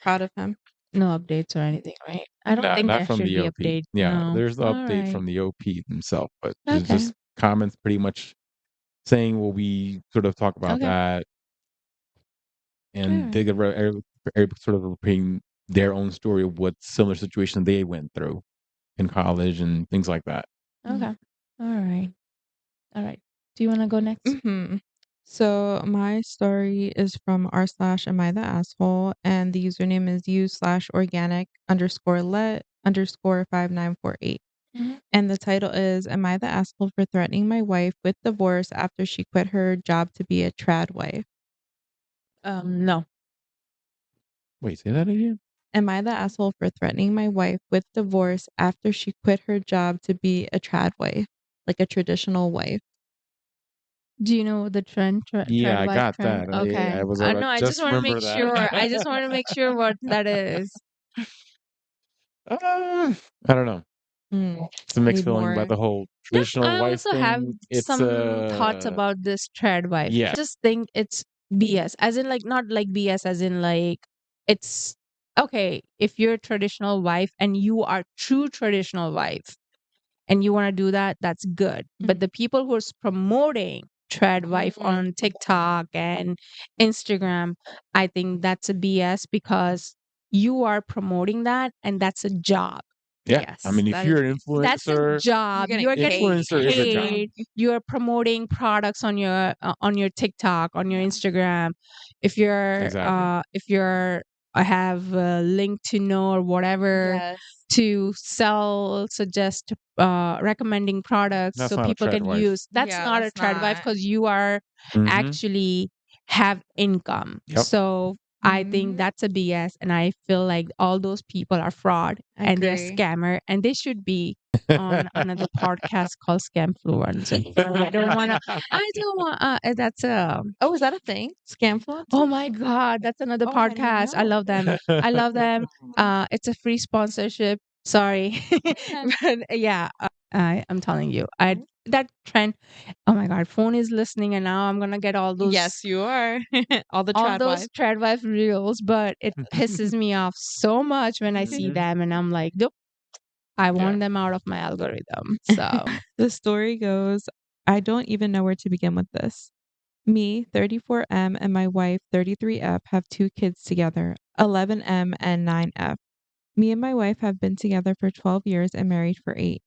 Proud of him. No updates or anything, right? I don't think Not there from should the be OP. update. Yeah, No. there's the All update right. from the OP himself, but there's Okay. just comments pretty much saying what we sort of talk about Okay. that, and Alright. they get sort of repeating their own story of what similar situation they went through in college and things like that. Okay. All right. All right. Do you want to go next? So my story is from r/am I the asshole, and the username is u/organic_let_5948. And the title is, Am I the asshole for threatening my wife with divorce after she quit her job to be a tradwife? No. Wait, say that again? Am I the asshole for threatening my wife with divorce after she quit her job to be a tradwife, like a traditional wife? Do you know the trend, Yeah, I tradwife got trend? that. Okay. I was No, about I just just want to make remember sure. that. I just want to make sure what that is. I don't know. Mm, It's a mixed need feeling about more. the whole No, traditional I wife also have thing. It's some thoughts about this tradwife. yeah. Just think it's BS, as in like not like BS, as in like it's okay if you're a traditional wife and you are true traditional wife and you want to do that, that's good. But the people who are promoting tradwife on TikTok and Instagram, I think that's a BS because you are promoting that and that's a job. Yeah. Yes, I mean, if that you're is an That's a influencer, job. getting You are getting influencer is a job. paid. You are promoting products on your TikTok, on your Instagram. Exactly. If you're have a link to know or whatever Yes. to sell, suggest, recommending products That's so not a people trad can wife. use. That's Yeah, not a that's trad wife not. because you are Mm-hmm. actually have income. Yep. So I think that's a BS, and I feel like all those people are fraud and they're Agree. scammer, and they should be on another podcast called Scamfluencer. I don't want to. I don't want. That's a. Oh, is that a thing? Scamfluencer? Oh my God, that's another Oh, I didn't podcast. I know. love them. I love them. It's a free sponsorship. Sorry, but yeah, I'm telling you, I that trend. Oh my God, phone is listening, and now I'm gonna get all those Yes, you are. All the all trad those wives. tradwife reels, but it pisses me off so much when I see Mhm. them, and I'm like, nope, I Yeah. want them out of my algorithm. So The story goes, I don't even know where to begin with this. Me, 34M, and my wife, 33F, have 2 kids together, 11M and 9F. Me and my wife have been together for 12 years and married for 8.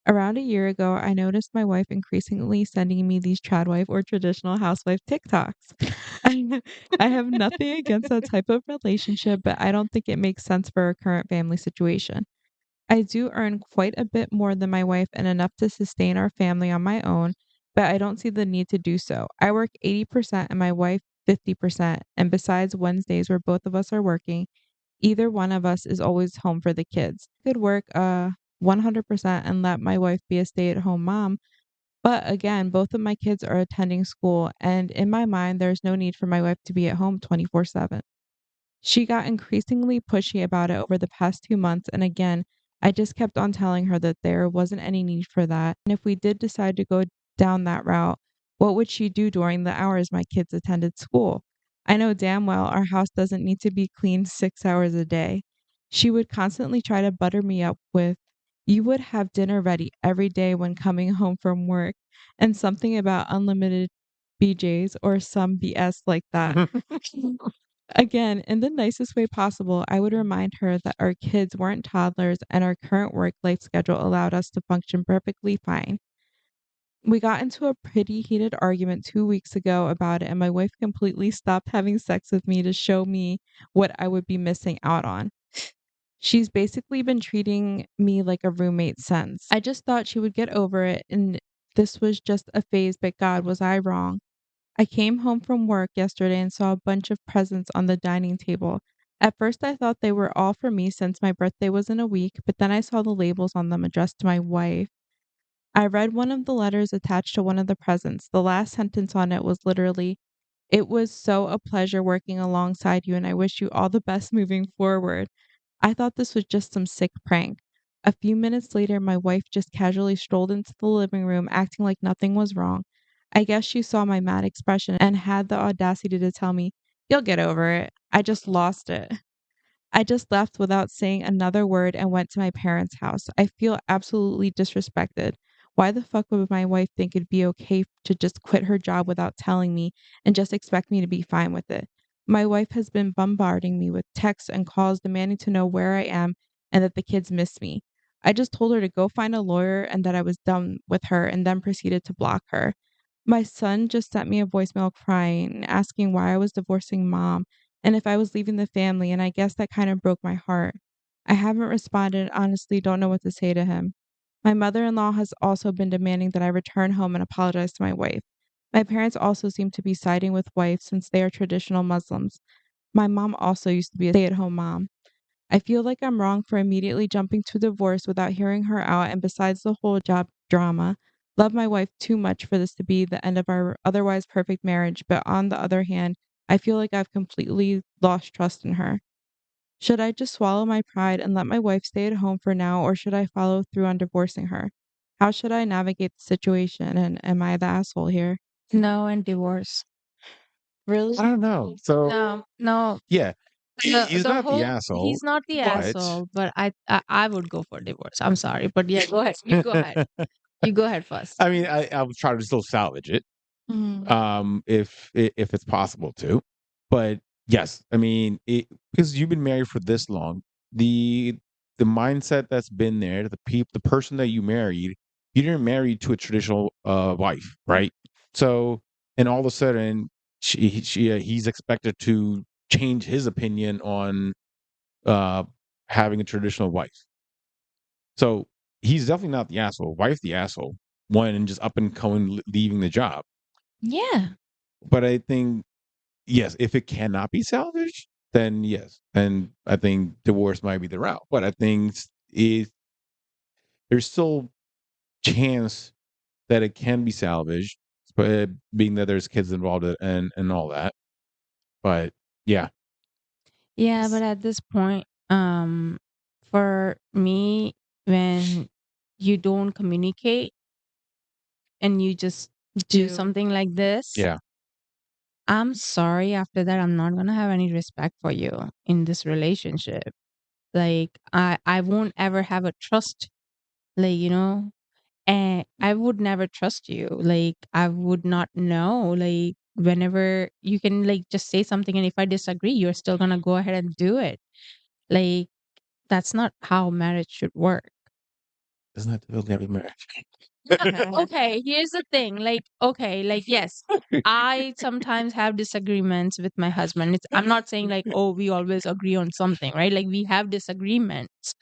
Around a year ago, I noticed my wife increasingly sending me these tradwife or traditional housewife TikToks. I have nothing against that type of relationship, but I don't think it makes sense for our current family situation. I do earn quite a bit more than my wife and enough to sustain our family on my own, but I don't see the need to do so. I work 80% and my wife 50%, and besides Wednesdays where both of us are working, either one of us is always home for the kids. I could work 100% and let my wife be a stay-at-home mom, but again, both of my kids are attending school, and in my mind, there's no need for my wife to be at home 24/7. She got increasingly pushy about it over the past 2 months, and again, I just kept on telling her that there wasn't any need for that. And if we did decide to go down that route, what would she do during the hours my kids attended school? I know damn well our house doesn't need to be cleaned 6 hours a day. She would constantly try to butter me up with, you would have dinner ready every day when coming home from work, and something about unlimited BJs or some BS like that. Again, in the nicest way possible, I would remind her that our kids weren't toddlers and our current work life schedule allowed us to function perfectly fine. We got into a pretty heated argument 2 weeks ago about it, and my wife completely stopped having sex with me to show me what I would be missing out on. She's basically been treating me like a roommate since. I just thought she would get over it and this was just a phase, but God, was I wrong? I came home from work yesterday and saw a bunch of presents on the dining table. At first, I thought they were all for me since my birthday was in a week, but then I saw the labels on them addressed to my wife. I read one of the letters attached to one of the presents. The last sentence on it was literally, it was so a pleasure working alongside you, and I wish you all the best moving forward. I thought this was just some sick prank. A few minutes later, my wife just casually strolled into the living room, acting like nothing was wrong. I guess she saw my mad expression and had the audacity to tell me, you'll get over it. I just lost it. I just left without saying another word and went to my parents' house. I feel absolutely disrespected. Why the fuck would my wife think it'd be okay to just quit her job without telling me and just expect me to be fine with it? My wife has been bombarding me with texts and calls demanding to know where I am and that the kids miss me. I just told her to go find a lawyer and that I was done with her and then proceeded to block her. My son just sent me a voicemail crying, asking why I was divorcing mom and if I was leaving the family, and I guess that kind of broke my heart. I haven't responded and honestly don't know what to say to him. My mother in law has also been demanding that I return home and apologize to my wife. My parents also seem to be siding with wife since they are traditional Muslims. My mom also used to be a stay at home mom. I feel like I'm wrong for immediately jumping to divorce without hearing her out, and besides the whole job drama, Love my wife too much for this to be the end of our otherwise perfect marriage, but on the other hand, I feel like I've completely lost trust in her. Should I just swallow my pride and let my wife stay at home for now, or should I follow through on divorcing her? How should I navigate the situation? And am I the asshole here? No, and divorce. Really? I don't know. So No. yeah, he's The not the whole asshole, he's not the but asshole, but I would go for divorce. I'm sorry, but yeah, go ahead. You go ahead. You go ahead first. I mean, I would try to still salvage it, if it's possible to. But yes, I mean, because you've been married for this long, the the mindset that's been there, the person that you married, you didn't marry to a traditional wife, right? So, and all of a sudden, he's expected to change his opinion on uh having a traditional wife. So he's definitely not the asshole. Wife the asshole. One and just up and coming, leaving the job. Yeah. But I think yes, if it cannot be salvaged, then yes, and I think divorce might be the route. But I think there's still chance that it can be salvaged, but being that there's kids involved and all that. But yeah, Yeah, but at this point, for me, when you don't communicate and you just do something like this, yeah, I'm sorry, after that, I'm not gonna have any respect for you in this relationship. Like, I won't ever have a trust, like, and I would never trust you. Like, I would not know, like, whenever you can, like, just say something, and if I disagree, you're still gonna go ahead and do it. Like, that's not how marriage should work. doesn't have to build every marriage. Okay, here's the thing. Like, okay, like, yes, I sometimes have disagreements with my husband. I'm not saying like, oh, we always agree on something, right? Like, we have disagreements,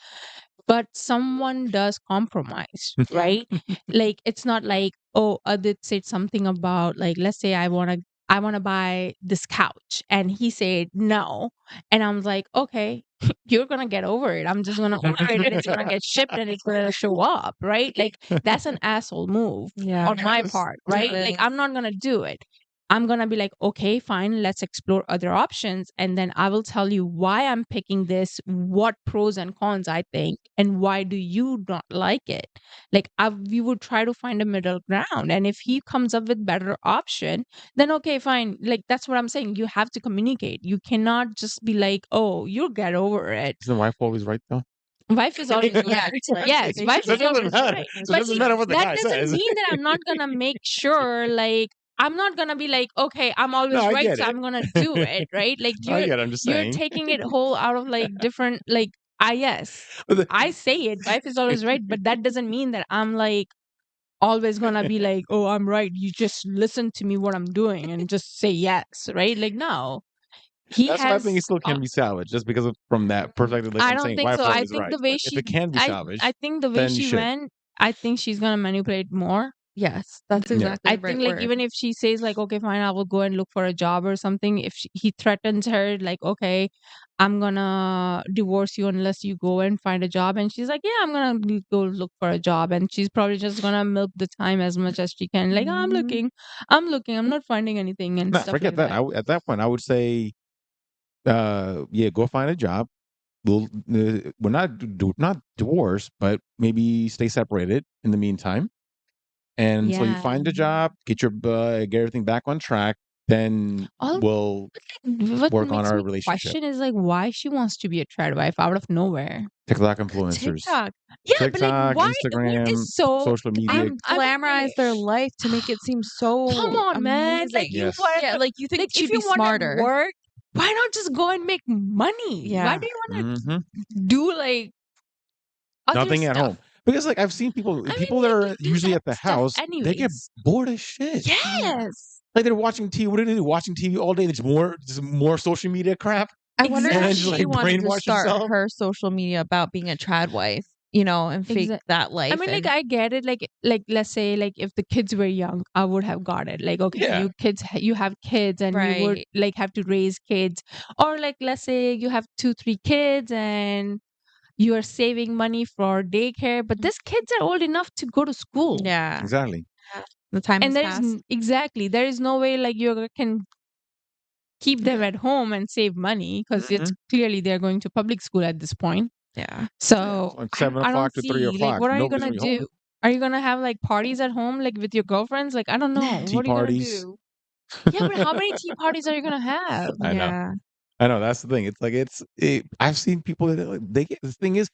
but someone does compromise, right? Like, it's not like, oh, Adit said something about, like, let's say I want to buy this couch, and he said no, and I'm like, okay, you're gonna get over it. I'm just gonna order it, and it's gonna get shipped, and it's gonna show up, right? Like, that's an asshole move on my part, right? Like, I'm not gonna do it. I'm gonna be like, okay, fine, let's explore other options. And then I will tell you why I'm picking this, what pros and cons I think, and why do you not like it. Like, we would try to find a middle ground. And if he comes up with better option, then okay, fine. Like, that's what I'm saying. You have to communicate. You cannot just be like, oh, you'll get over it. Isn't wife always right though? Wife is always right. Yes, wife So it is doesn't always matter. right. So it But doesn't matter what the that guy doesn't says. mean that I'm not gonna make sure, like, I'm not gonna be like, okay, I'm No, always I right, get so it. I'm gonna do it, right? Like, I get it. I'm just you're saying. taking it whole out of like different, like, yes, But I say it, wife is always right, but that doesn't mean that I'm like always gonna be like, oh, I'm right. You just listen to me what I'm doing and just say yes, right? Like, no. He that's why I think it has still can be salvaged, just because of from that perspective. Like I I'm don't saying, think wife so. I always think right. the way But if she it can be I salvaged, think the way then you she should. went, I think she's gonna manipulate more. Yes, that's Yeah. exactly I the right think, like, word. even if she says like, okay, fine, I will go and look for a job or something. If he threatens her, like, okay, I'm gonna divorce you unless you go and find a job, and she's like, yeah, I'm gonna go look for a job, and she's probably just gonna milk the time as much as she can. Like, I'm looking, I'm not finding anything and Nah, stuff forget like that. that. At that point, I would say, yeah, go find a job. We're not divorce, but maybe stay separated in the meantime. And until you Yeah. find a job, get everything back on track, then All we'll what work on makes our me relationship. question is like why she wants to be a trad wife out of nowhere. TikTok influencers, TikTok. Yeah, but like TikTok, why what Instagram, is so social media. I'm Glamorize their life to make it seem so come on, man. Like, amazing. you Yes. want Yeah, like you think like if she'd you be want to smarter. work, why not just go and make money? Why Yeah. do you want hmm to do like other Nothing at stuff? home. Because like I've seen people I people mean, that like, are do usually that at the stuff house, they get anyways. bored as shit. Yes. Like they're watching TV. What do they do? Watching TV all day. There's more social media crap. I wonder And if then just she like wanted to brainwash start yourself. her social media about being a trad wife, you know, and fake Exactly. that life. I mean, like, and I get it. Like, let's say, like, if the kids were young, I would have got it. Like, okay, Yeah. you have kids, and you would Right. like have to raise kids, or like, let's say you have 2, 3 kids, and you are saving money for daycare, but these kids are old enough to go to school. Yeah. Exactly. The time And has passed. exactly, there is no way like you can keep them at home and save money because it's clearly they're going to public school at this point. Yeah. So Like I don't, 7 I don't o'clock to 3 see like o'clock. what are you Nobody's gonna gonna be home. do? Are you gonna have like parties at home like with your girlfriends? Like I don't know. Tea What are you gonna parties. do? Yeah, but how many tea parties are you gonna have? I know. Yeah. I know. That's the thing. It's like I've seen people that they get. The thing is,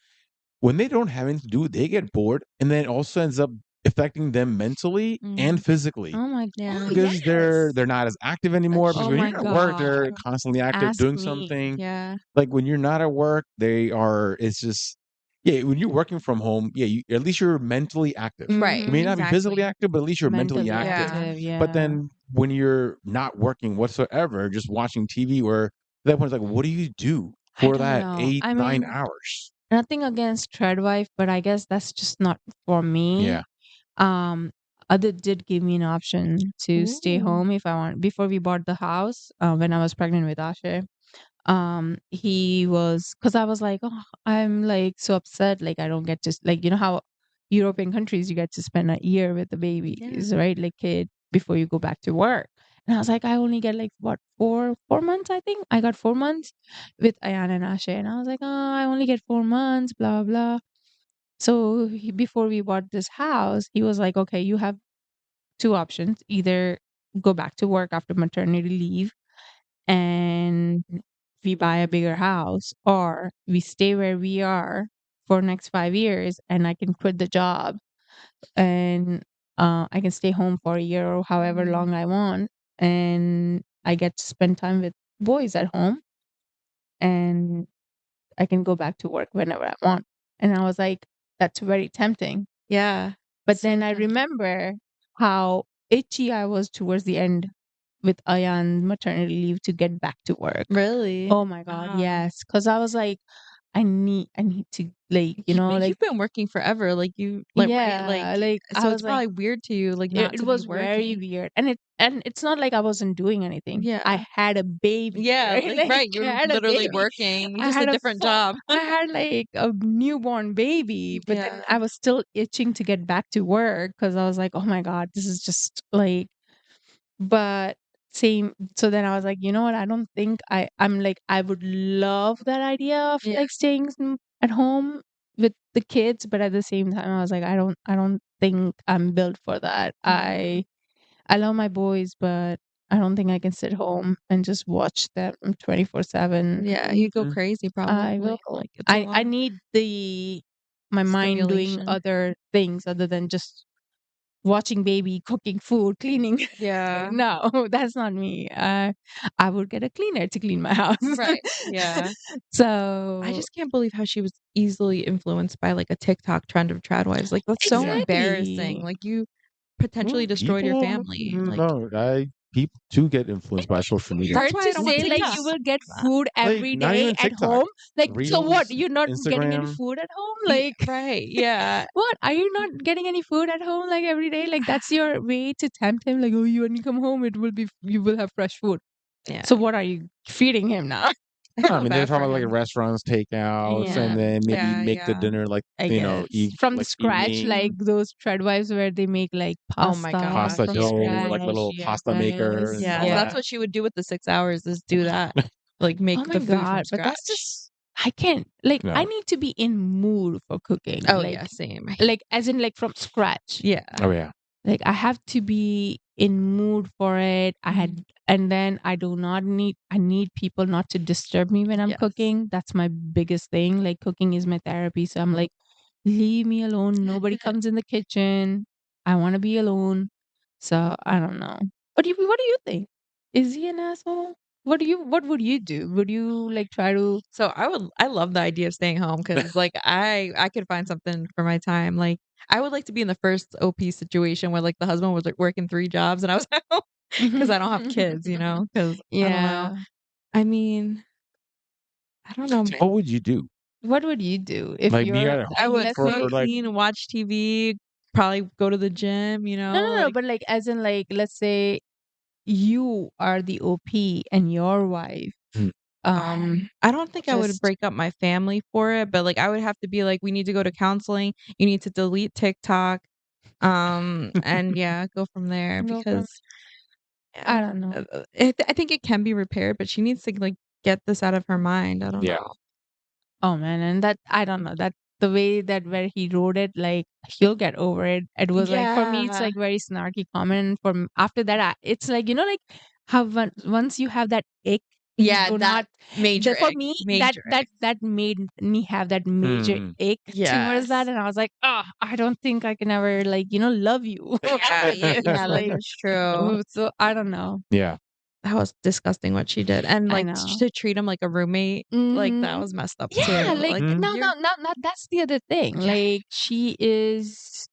when they don't have anything to do, they get bored, and then it also ends up affecting them mentally and physically Oh my Yeah. god. because they're Yes. not as active anymore. Because Oh when my you're at work, they're god. constantly active Ask doing me. something. Yeah. Like when you're not at work, they are. It's just when you're working from home, at least you're mentally active. Right. You may not be physically Exactly. active, but at least you're mentally Mentally active. Yeah. active, yeah. But then when you're not working whatsoever, just watching TV, or at that point, it's like, what do you do I for don't that know. 8, I 9 mean, hours? nothing against tradwife, but I guess that's just not for me. Yeah. Other did give me an option to stay Ooh. home if I want. Before we bought the house, when I was pregnant with Ashe, he was because I was like, oh, I'm like so upset, like I don't get to like how European countries you get to spend a year with the babies, right? Like kid before you go back to work. And I was like, I only get like what 4 months, I think. I got 4 months with Ayan and Ashe, and I was like, oh, I only get 4 months, blah blah. So before we bought this house, he was like, okay, you have two options: either go back to work after maternity leave and we buy a bigger house, or we stay where we are for next 5 years and I can quit the job and I can stay home for a year or however long I want, and I get to spend time with boys at home and I can go back to work whenever I want. And I was like, that's very tempting. Yeah. But So then I tempting. remember how itchy I was towards the end with Ayan's maternity leave to get back to work. Really? Oh my God, Wow. yes. Because I was like, I need to like, But like you've been working forever, like you like right, yeah, like I so was it's like, probably weird to you, like not it to be was very working. weird, and it's not like I wasn't doing anything. Yeah. I had a baby. Yeah, right? like right, I you're had a literally baby. working, I just a had a different job. I had like a newborn baby, but then Yeah. I was still itching to get back to work because I was like, oh my God, this is just like, but same. So then I was like, you know what? I don't think I'm like, I would love that idea of Yeah. like staying at home with the kids, but at the same time, I was like, I don't think I'm built for that. I love my boys, but I don't think I can sit home and just watch them 24/7. Yeah, you go Mhm. crazy I probably. will. Like it's a I lot need my mind doing stimulation. other things other than just watching baby, cooking food, cleaning. Yeah. No, that's not me. I would get a cleaner to clean my house. Right. Yeah. So I just can't believe how she was easily influenced by like a TikTok trend of tradwives. Like that's so embarrassing. exactly. Like you potentially Well, destroyed your people, family. Like no, people do get influenced by social media. For that's it why I to don't want say like TikTok. you will get food Like, every not day even at TikTok, home, like so what? Reels, You're not getting any Instagram. food at home, like Right. Yeah. what? Are you not getting any food at home like every day? Like that's your way to tempt him. Like oh, you when you come home, you will have fresh food. Yeah. So what are you feeding him now? I I feel mean, they're bad talking for about like him. restaurants, takeouts, Yeah, and then maybe Yeah, make the yeah. dinner like I guess eat from like scratch, like steaming those tradwives where they make like Oh my pasta gosh. pasta from dough Yes. or like scratch. little pasta maker Yes, and Yes, all yeah. that's that. what she would do with the 6 hours is do that. Like make Oh my the food from God, but that's scratch. just I can't like I No. need to be in mood for cooking. Oh Like yeah, same. as in like from scratch. Yeah. Oh yeah. Like I have to be in mood for it. And then I need people not to disturb me when I'm Yes. cooking. That's my biggest thing. Like cooking is my therapy. So I'm like, leave me alone. Nobody comes in the kitchen. I want to be alone. So I don't know. What do you think? Is he an asshole? What would you do? Would you like try to So I love the idea of staying home because like I could find something for my time. Like I would like to be in the first OP situation where like the husband was like working 3 jobs and I was at home because I don't have kids, you know? Because I don't know. Yeah. I mean, I don't know. What would you do? What would you do if Like be you're at I like would let's for say like clean, watch TV, probably go to the gym, you no, know, no, no, like but like as in like let's say you are the OP and your wife Mm. I don't think I would just break up my family for it, but like I would have to be like, we need to go to counseling. You need to delete TikTok. And yeah, go from there go from because I don't know. I think it can be repaired, but she needs to like get this out of her mind. I don't Yeah. know. Oh man, and that I don't know that the way that where he wrote it, like he'll get over it. It was like for me, it's Yeah. like very snarky comment. From after that, it's like like how once you have that ick, you Yeah, do that not. major For ick, me, major ick. that made me have that major Mm. ick towards that, Yes. and I was like, oh, I don't think I can ever love you. Yeah, after this. like that's true. So I don't know. Yeah. That was disgusting what she did, and I like know. to treat him like a roommate, like that Mhm. was messed up Yeah, too. like Like Mhm. you're now that's the other thing. Yeah. Like she is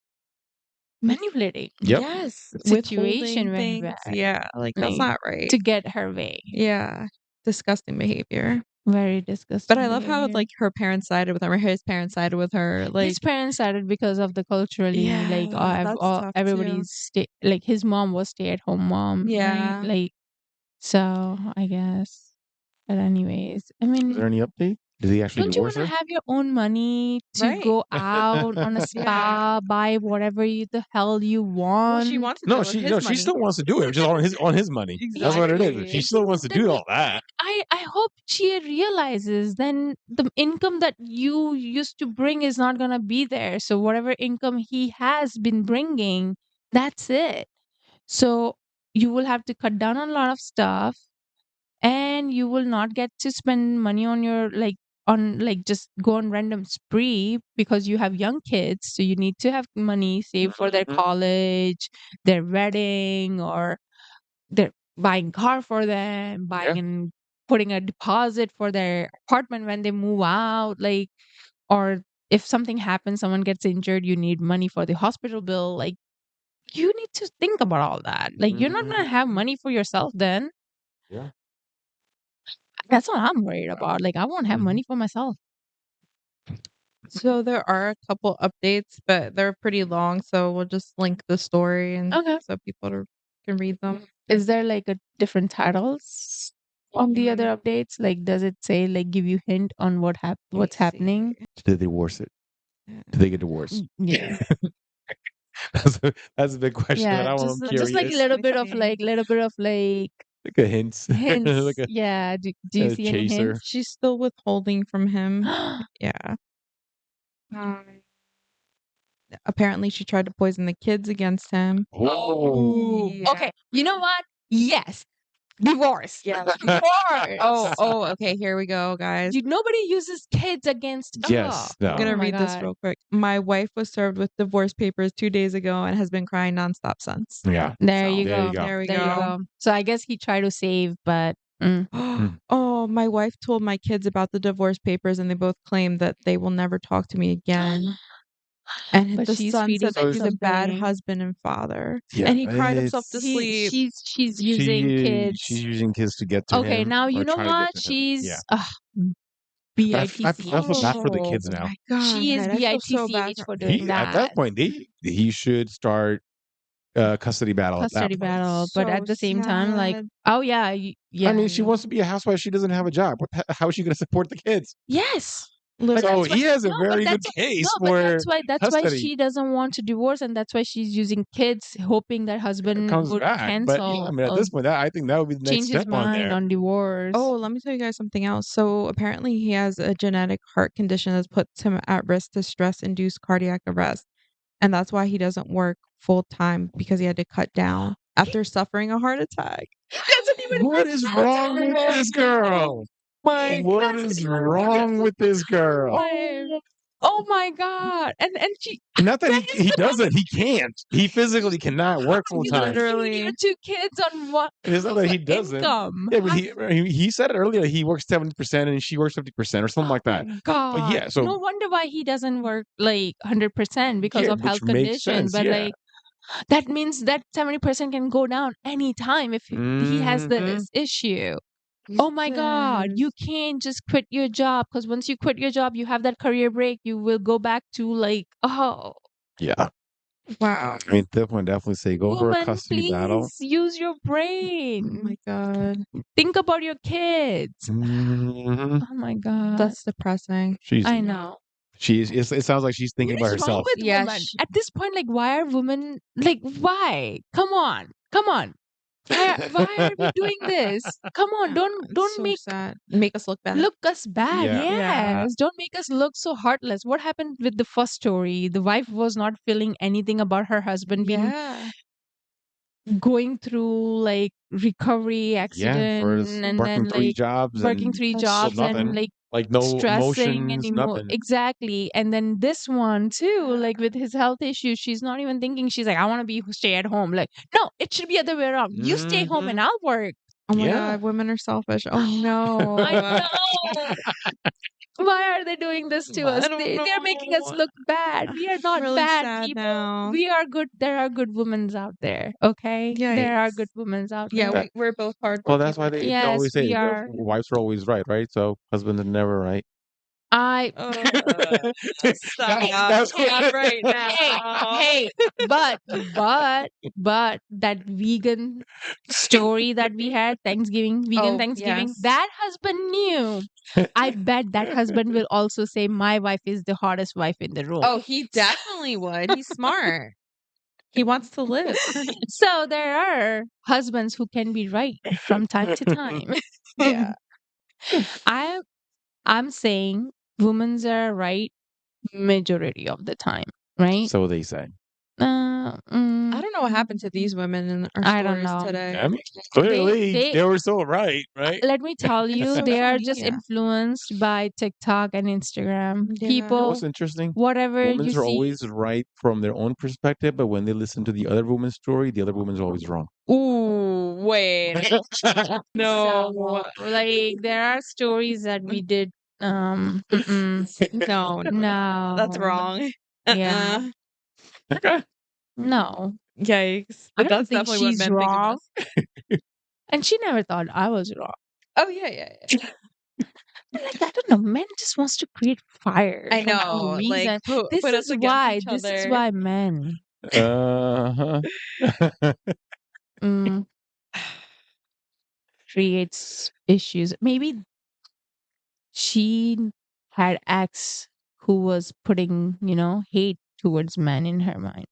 manipulating Yep. yes, situation withholding very things. bad, Yeah, like that's like not right. to get her way. Yeah, disgusting behavior. Very But disgusting I love how behavior. like her parents sided with him, or his parents sided with her. Like His parents started because of the culturally, like yeah, that's tough too. everybody's like his mom was stay-at-home mom, right? Yeah. Like so, I guess. But anyways, I Is mean, there any update? Did he actually don't you want divorce to her? have your own money to Right. go out on a Yeah. spa, buy whatever the hell you Well, she want? wants to do No, it with she his she money. still wants to do it, just on his money. That's what it is. She Exactly. still wants to do all that. I hope she realizes then the income that you used to bring is not gonna be there. So whatever income he has been bringing, that's it. So you will have to cut down on a lot of stuff, and you will not get to spend money on your on just go on random spree because you have young kids. So you need to have money saved for their Mhm. college, their wedding, or they're buying car for them, Yeah. buying and putting a deposit for their apartment when they move out, like, or if something happens, someone gets injured, you need money for the hospital bill. Like, you need to think about all that. Like, you're not gonna have Mhm. money for yourself then. Yeah. That's what I'm worried about. Like, I won't have Mhm. money for myself. So there are a couple updates, but they're pretty long, so we'll just link the story and Okay. so people can read them. Is there like a different titles on the other updates? Like, does it say like give you hint on what's Let me happening? see. Did they divorce it? Yeah. Did they get divorced? Yeah. That's a big question that Yeah, I'm just like a curious. little bit of like Like a hints. hints. Like Yeah. Do you a see any chaser. hints? She's still withholding from him. Yeah. Um, apparently she tried to poison the kids against him. Oh. Yeah. Okay. You know what? Yes. Divorce. Yeah. Divorce. Okay, here we go, guys. Nobody uses kids against. Yes. I'm No. gonna Oh my read this God. real quick. My wife was served with divorce papers 2 days ago and has been crying nonstop since. Yeah. There So, you There you go. go. there we There you go. go. So I guess he tried to save, but Oh, my wife told my kids about the divorce papers and they both claim that they will never talk to me again. And but the she's son feeding said that he's a bad something. husband and father. Yeah. And he cried himself to It's sleep. She's using she's kids. using kids to get to Okay, him now or you know trying to get what? to him. Yeah. She's But I feel so bad for the Oh kids now. my she is God. I feel so bad bitch for for doing At that. that point he should start custody battle at that Custody point. battle, but so at the same time, like, sad. oh yeah, I yeah, mean, she wants to be a housewife. She doesn't have a job. How is she going to support the kids? yes. Listen, So That's why he has a no, but very good that's case no, but for that's why custody. she doesn't want to divorce, and that's why she's using kids, hoping that It husband comes would back, but yeah, I cancel mean, at or this point, I think that would be the next change his step on mind there. on divorce. oh, let me tell you guys something else. So apparently he has a genetic heart condition that puts him at risk to stress-induced cardiac arrest. And that's why he doesn't work full time because he had to cut down after suffering a heart attack. What is wrong with this girl? What is wrong with this girl? Oh my God! And she Not that he doesn't. He can't. He physically cannot work full time. Literally. your two kids on what It's not that he doesn't. income? Yeah, but he said it earlier. He works 70% and she works 50% or something like that. God, But yeah, so no wonder why he doesn't work like 100% because yeah, of which health makes condition. sense. But Yeah. like that means that 70% can go down anytime if he has Mhm. this issue. Oh my God, you Yes. can't just quit your job because once you quit your job, you have that career break. You will go back to like, oh, Yeah. Wow. I mean, definitely say go for a Woman, custody battle. please use your Oh brain. my God. Think about your kids. Mhm. Oh my God. That's depressing. She's I know. it sounds like she's thinking What about is wrong herself. with Yeah, women? At this point, like, why are women like, why? Come on. Why are we doing this? Come on, don't so make sad. Make us look bad. us bad. Yeah. Yeah. Yes. Don't make us look so heartless. What happened with the first story? The wife was not feeling anything about her husband being Yeah. going through like recovery Yeah, for accident his and working then three like jobs working and three That's still jobs and nothing. like Like no stressing and emotions, nothing. exactly. And then this one too, like with his health issues, she's not even thinking. She's like, I want to be stay at home. Like, no, it should be other way around. You stay home and Mhm. I'll work. Oh my Yeah. God, women are selfish. Oh no. I know. Why are they doing this to us? I don't They're making us know. look bad. We are not Really bad sad people. now. We are good. There are good women out there. Okay, there are Yikes. good women out Yeah, there. we're both hard. Well, that's why they Yes, always say we that are. wives are always right, right? So husbands are never right. I Stop. That's Stop right hey now. hey, but that vegan story that we had vegan Oh, Thanksgiving, yes. that husband knew. I bet that husband will also say my wife is the hottest wife in the room. Oh, he definitely would. He's smart. He wants to live. So there are husbands who can be right from time to time. Yeah. I I'm saying women are right majority of the time, right? So they say. I don't know what happened to these women in our I don't stories know. today. I mean, clearly they they were so right, right? let me tell you, So they are funny. just Yeah. influenced by TikTok and Instagram. Yeah. You know People, what's interesting? whatever Women you are see. always right from their own perspective, but when they listen to the other woman's story, the other woman's always wrong. Ooh, wait. No. So, like there are stories that we did. No, No, that's wrong. Yeah, Okay. no. Yikes. I But don't that's think definitely what she's men think of wrong, us. and she never thought I was wrong. Oh, yeah. Like I don't know, men just wants to create fire I for no know. Like, reason. put us against each This is other. why men Uh-huh. mm, creates issues. Maybe she had ex who was putting, hate towards men in her mind.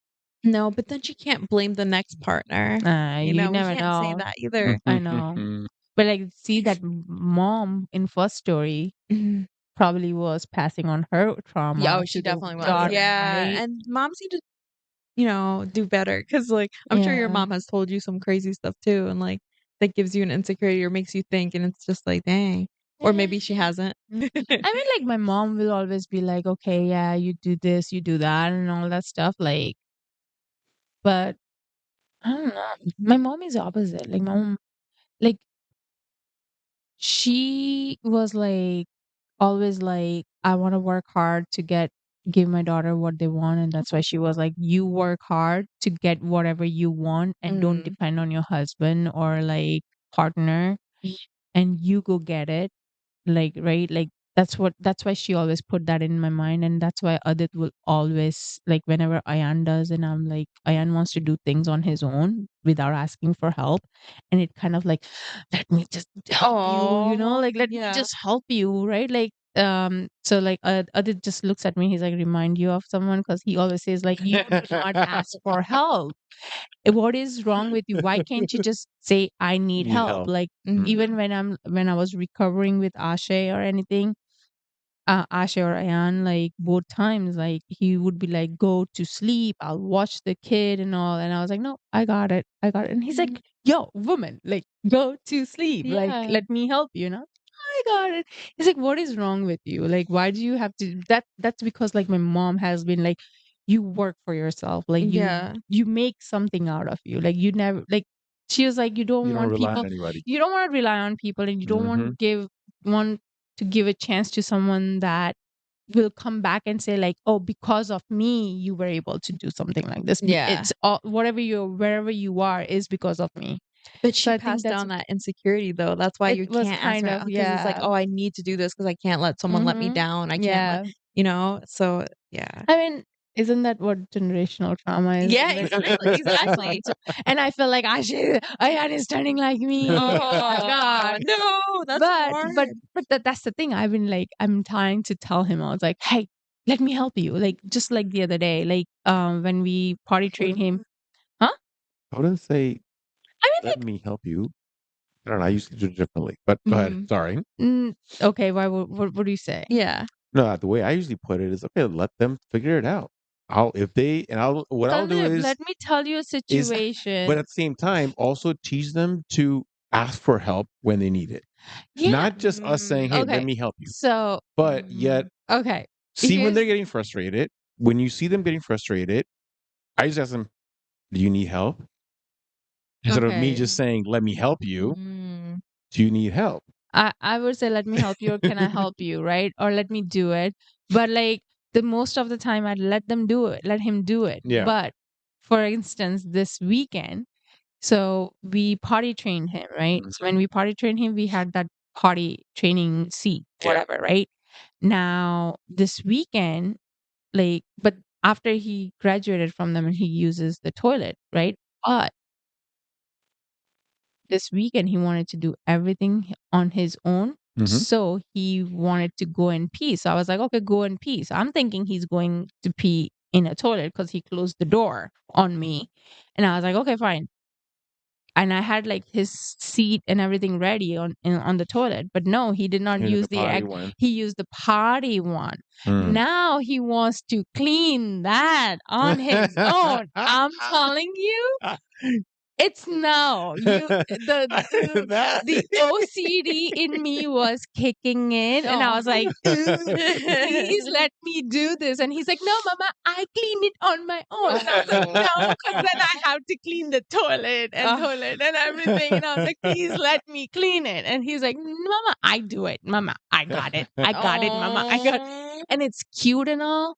No, but then she can't blame the next partner. You We never can't say know. that either. I know. But like, see that mom in first story Mhm. probably was passing on her trauma Yeah, oh, to she the definitely was. daughter, Yeah, right? and moms need to, do better because, like, I'm sure your Yeah. mom has told you some crazy stuff too, and like that gives you an insecurity or makes you think, and it's just like, dang. Or maybe she hasn't. I mean, like my mom will always be like, okay, yeah, you do this, you do that, and all that stuff. Like, but I don't know. My mom is opposite. Like, like she was like always like, I want to work hard to give my daughter what they want, and that's why she was like, you work hard to get whatever you want, and don't Mm. depend on your husband or like partner, and you go get it. Like, right, like that's why she always put that in my mind, and that's why Adit will always like whenever Ayan does, and I'm like, Ayan wants to do things on his own without asking for help, and it kind of like, let me just help you, Aw, like let me yeah. just help you, right? Like so like Adit just looks at me, he's like, remind you of someone, because he always says like, you do not ask for help. What is wrong with you? Why can't you just say I need Need help? help. Like Mhm. even when I was recovering with Ashay or anything, Ashay or Ayan, like both times, like he would be like, go to sleep, I'll watch the kid and all. And I was like, no, I got it. And he's like, yo, woman, like go to sleep. Like, Yeah. let me help you, I got it. He's like, what is wrong with you? Like, why do you have to that's because like my mom has been like, you work for yourself. Like Yeah. you make something out of you. Like you never like she was like, you don't You don't want rely on people anybody. you don't want to rely on people, and you don't want to give a chance to someone that will come back and say like, oh, because of me you were able to do something like this. Yeah. It's all, wherever you are is because of me. But So she I think passed that's down that insecurity though. That's why it you was can't ask kind her of, because it's like, yeah. oh, I need to do this because I can't let someone let me down. I can't let, Yeah. so yeah. I mean, Isn't that what generational trauma is? Yeah, Like, exactly. and I feel like Ayan is turning like me. Oh my God. No, that's but hard. that's the thing. I'm trying to tell him. I was like, hey, let me help you. Like just like the other day, like when we potty train him. Huh? I wouldn't say, I mean, let me help you. I don't know. I used to do it differently, but go ahead. Sorry. Okay. Why? What do you say? Yeah. No, the way I usually put it is, okay, let them figure it out. What I'll do Kandarp, let me tell you a is, situation. but at the same time, also teach them to ask for help when they need it. Yeah. Not just us saying, hey, let Okay. me help you. So, But yet, okay. see when Here's- they're getting frustrated, when you see them getting frustrated, I just ask them, do you need help? Instead of me Okay. just saying, let me help you, Mm. do you need help? I would say, let me help you, or can I help you, right? Or let me do it. But like the most of the time, I'd let him do it. Yeah. But for instance, this weekend, so we potty trained him, right? So when we potty trained him, we had that potty training seat, Yeah. whatever, right? Now this weekend, like, but after he graduated from them and he uses the toilet, right? But this weekend he wanted to do everything on his own. Mhm. So he wanted to go and pee. So I was like, okay, go and pee. So I'm thinking he's going to pee in a toilet because he closed the door on me. And I was like, okay, fine. And I had like his seat and everything ready on the toilet. But no, he did not He did use the the potty egg. one. He used the potty one. Mm. Now he wants to clean that on his own. I'm telling you, it's no. The OCD in me was kicking in, and I was like, "Please let me do this." And he's like, "No, Mama, I clean it on my own." And I was like, "No, because then I have to clean the toilet and everything." And I was like, "Please let me clean it." And he's like, "Mama, I do it. Mama, I got it. I got it, Mama. I got." Aw. And it's cute and all,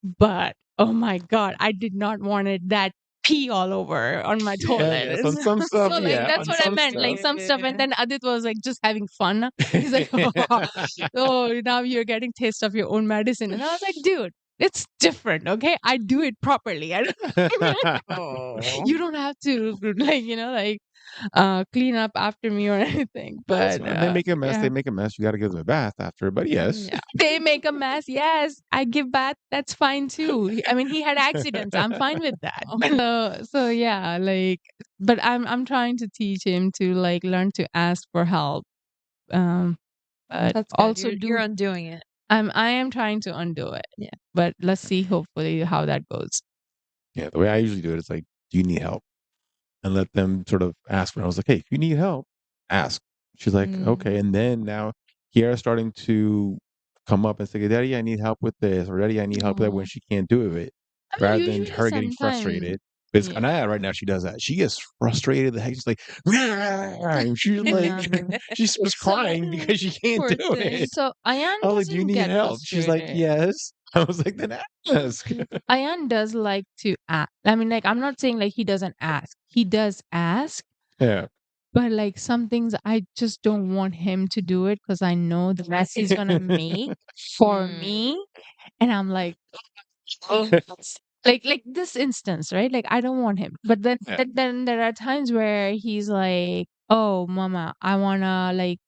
but oh my God, I did not want it that pee all over on my toilet. yes, on some stuff, So like yeah, that's on what I some meant, like stuff. some stuff, and then Adit was like just having fun. He's like, "Oh, now you're getting taste of your own medicine," and I was like, "Dude, it's different, okay? I do it properly. Oh. You don't have to like clean up after me or anything." That's But fine. They make a mess. yeah. They make a mess. You got to give them a bath after. But yes. Yeah. They make a mess. Yes, I give bath. That's fine too. I mean, he had accidents. I'm fine with that. So yeah, like, but I'm trying to teach him to like learn to ask for help. But That's good. also You're undoing it. I am trying to undo it. Yeah. But let's see, hopefully, how that goes. Yeah, the way I usually do it is like, do you need help? And let them sort of ask for. I was like, hey, if you need help, ask. She's like, okay. And then now here starting to come up and say, Daddy, I need help with this, or Daddy, I need help with that when Aw. she can't do it. I mean, Rather than usually her getting sometimes, frustrated. Because yeah. Anaya right now she does that. She gets frustrated. The heck she's like, and she's like, No. she starts crying because she can't Poor do thing. it. So Ayan I was like, do you doesn't need get help? She's like, frustrated. yes. I was like, then ask. Ayan does like to ask. I mean, like, I'm not saying like he doesn't ask. He does ask, Yeah. but like some things I just don't want him to do it because I know the mess he's gonna make for me. And I'm like, oh, like this instance, right? Like I don't want him. But then Yeah. then there are times where he's like, "Oh, Mama, I wanna like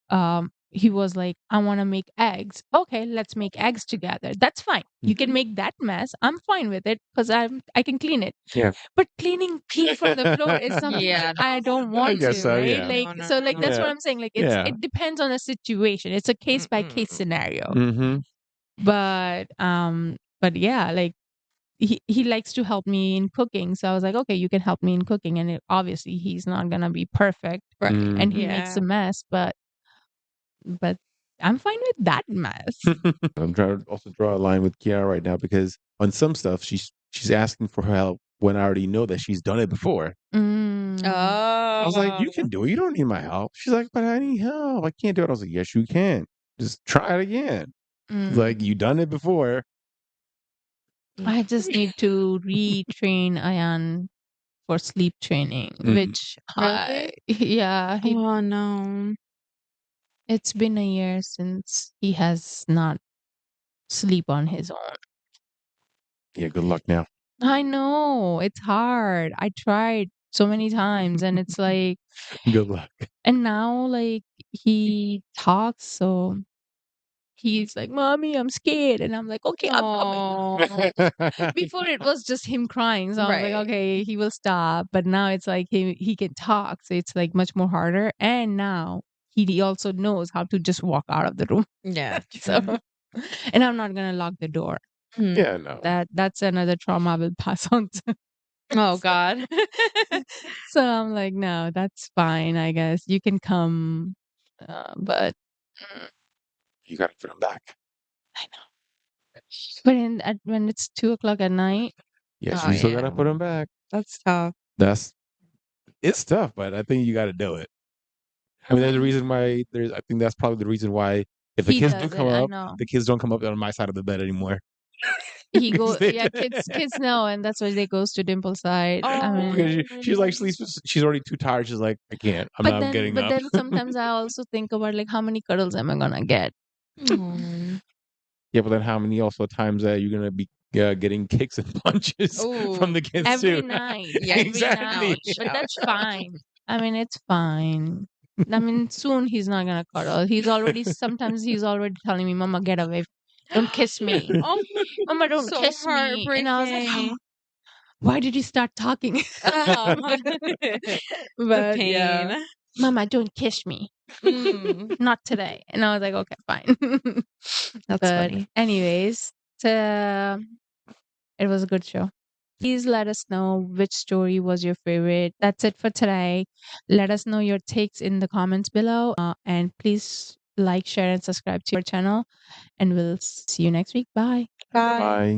he was like, I wanna make eggs. Okay, let's make eggs together. That's fine. You can make that mess. I'm fine with it because I can clean it. Yeah. But cleaning pee from the floor is something Yeah, that I don't I want guess to, so, right? yeah. Like No, so like no. that's what Yeah. I'm saying. Like Yeah. it depends on the situation. It's a case by case scenario. Mm-hmm. But yeah, like he likes to help me in cooking. So I was like, okay, you can help me in cooking. And obviously he's not gonna be perfect, Right. and he makes a mess, but I'm fine with that mess. I'm trying to also draw a line with Kiara right now because on some stuff she's asking for help when I already know that she's done it before. Mm. I was like, you can do it. You don't need my help. She's like, but I need help. I can't do it. I was like, yes, you can. Just try it again. Mm. Like you done it before. I just need to retrain Ayan for sleep training, which yeah, Oh no. it's been a year since he has not sleep on his own. Yeah, good luck now. I know it's hard. I tried so many times, and it's like, Good luck. and now like he talks, so he's like, "Mommy, I'm scared," and I'm like, "Okay, I'm coming." Oh, Before it was just him crying, so I was like, right. "Okay, he will stop." But now it's like he can talk, so it's like much more harder. And now he also knows how to just walk out of the room. Yeah, So, true. and I'm not gonna lock the door. Hmm. Yeah, no. That's another trauma I will pass on to. Oh God. So I'm like, no, that's fine. I guess you can come, but You got to put them back. I know. But when it's 2 o'clock at night, Yes, Oh you still got to yeah. put them back. That's tough. It's tough, but I think you got to do it. I mean, there's a reason why. I think that's probably the reason why. If the he kids do does it. come I up, know. the kids don't come up on my side of the bed anymore. He Because go, yeah, kids know, and that's why they goes to Dimple's side. I Oh. mean, she's like sleeps. She's already too tired. She's like, I can't. I'm not getting but up. then sometimes I also think about like how many cuddles am I gonna get? Mm. Yeah, but then how many also times that you're gonna be getting kicks and punches from Ooh. the kids Every too? night, Yeah. every night. Exactly. Ouch. But that's Ouch. fine. I mean, it's fine. I mean, soon he's not gonna cuddle. Sometimes he's already telling me, "Mama, get away. Don't kiss me. Oh, Mama, don't so kiss me." And I was like, heartbreaking. "Why did you start talking?" Oh, the But yeah, pain. "Mama, don't kiss me. Mm. Not today." And I was like, "Okay, fine." That's But funny. anyways, it was a good show. Please let us know which story was your favorite. That's it for today. Let us know your takes in the comments below. And please like, share, and subscribe to our channel. And we'll see you next week. Bye. Bye. Bye.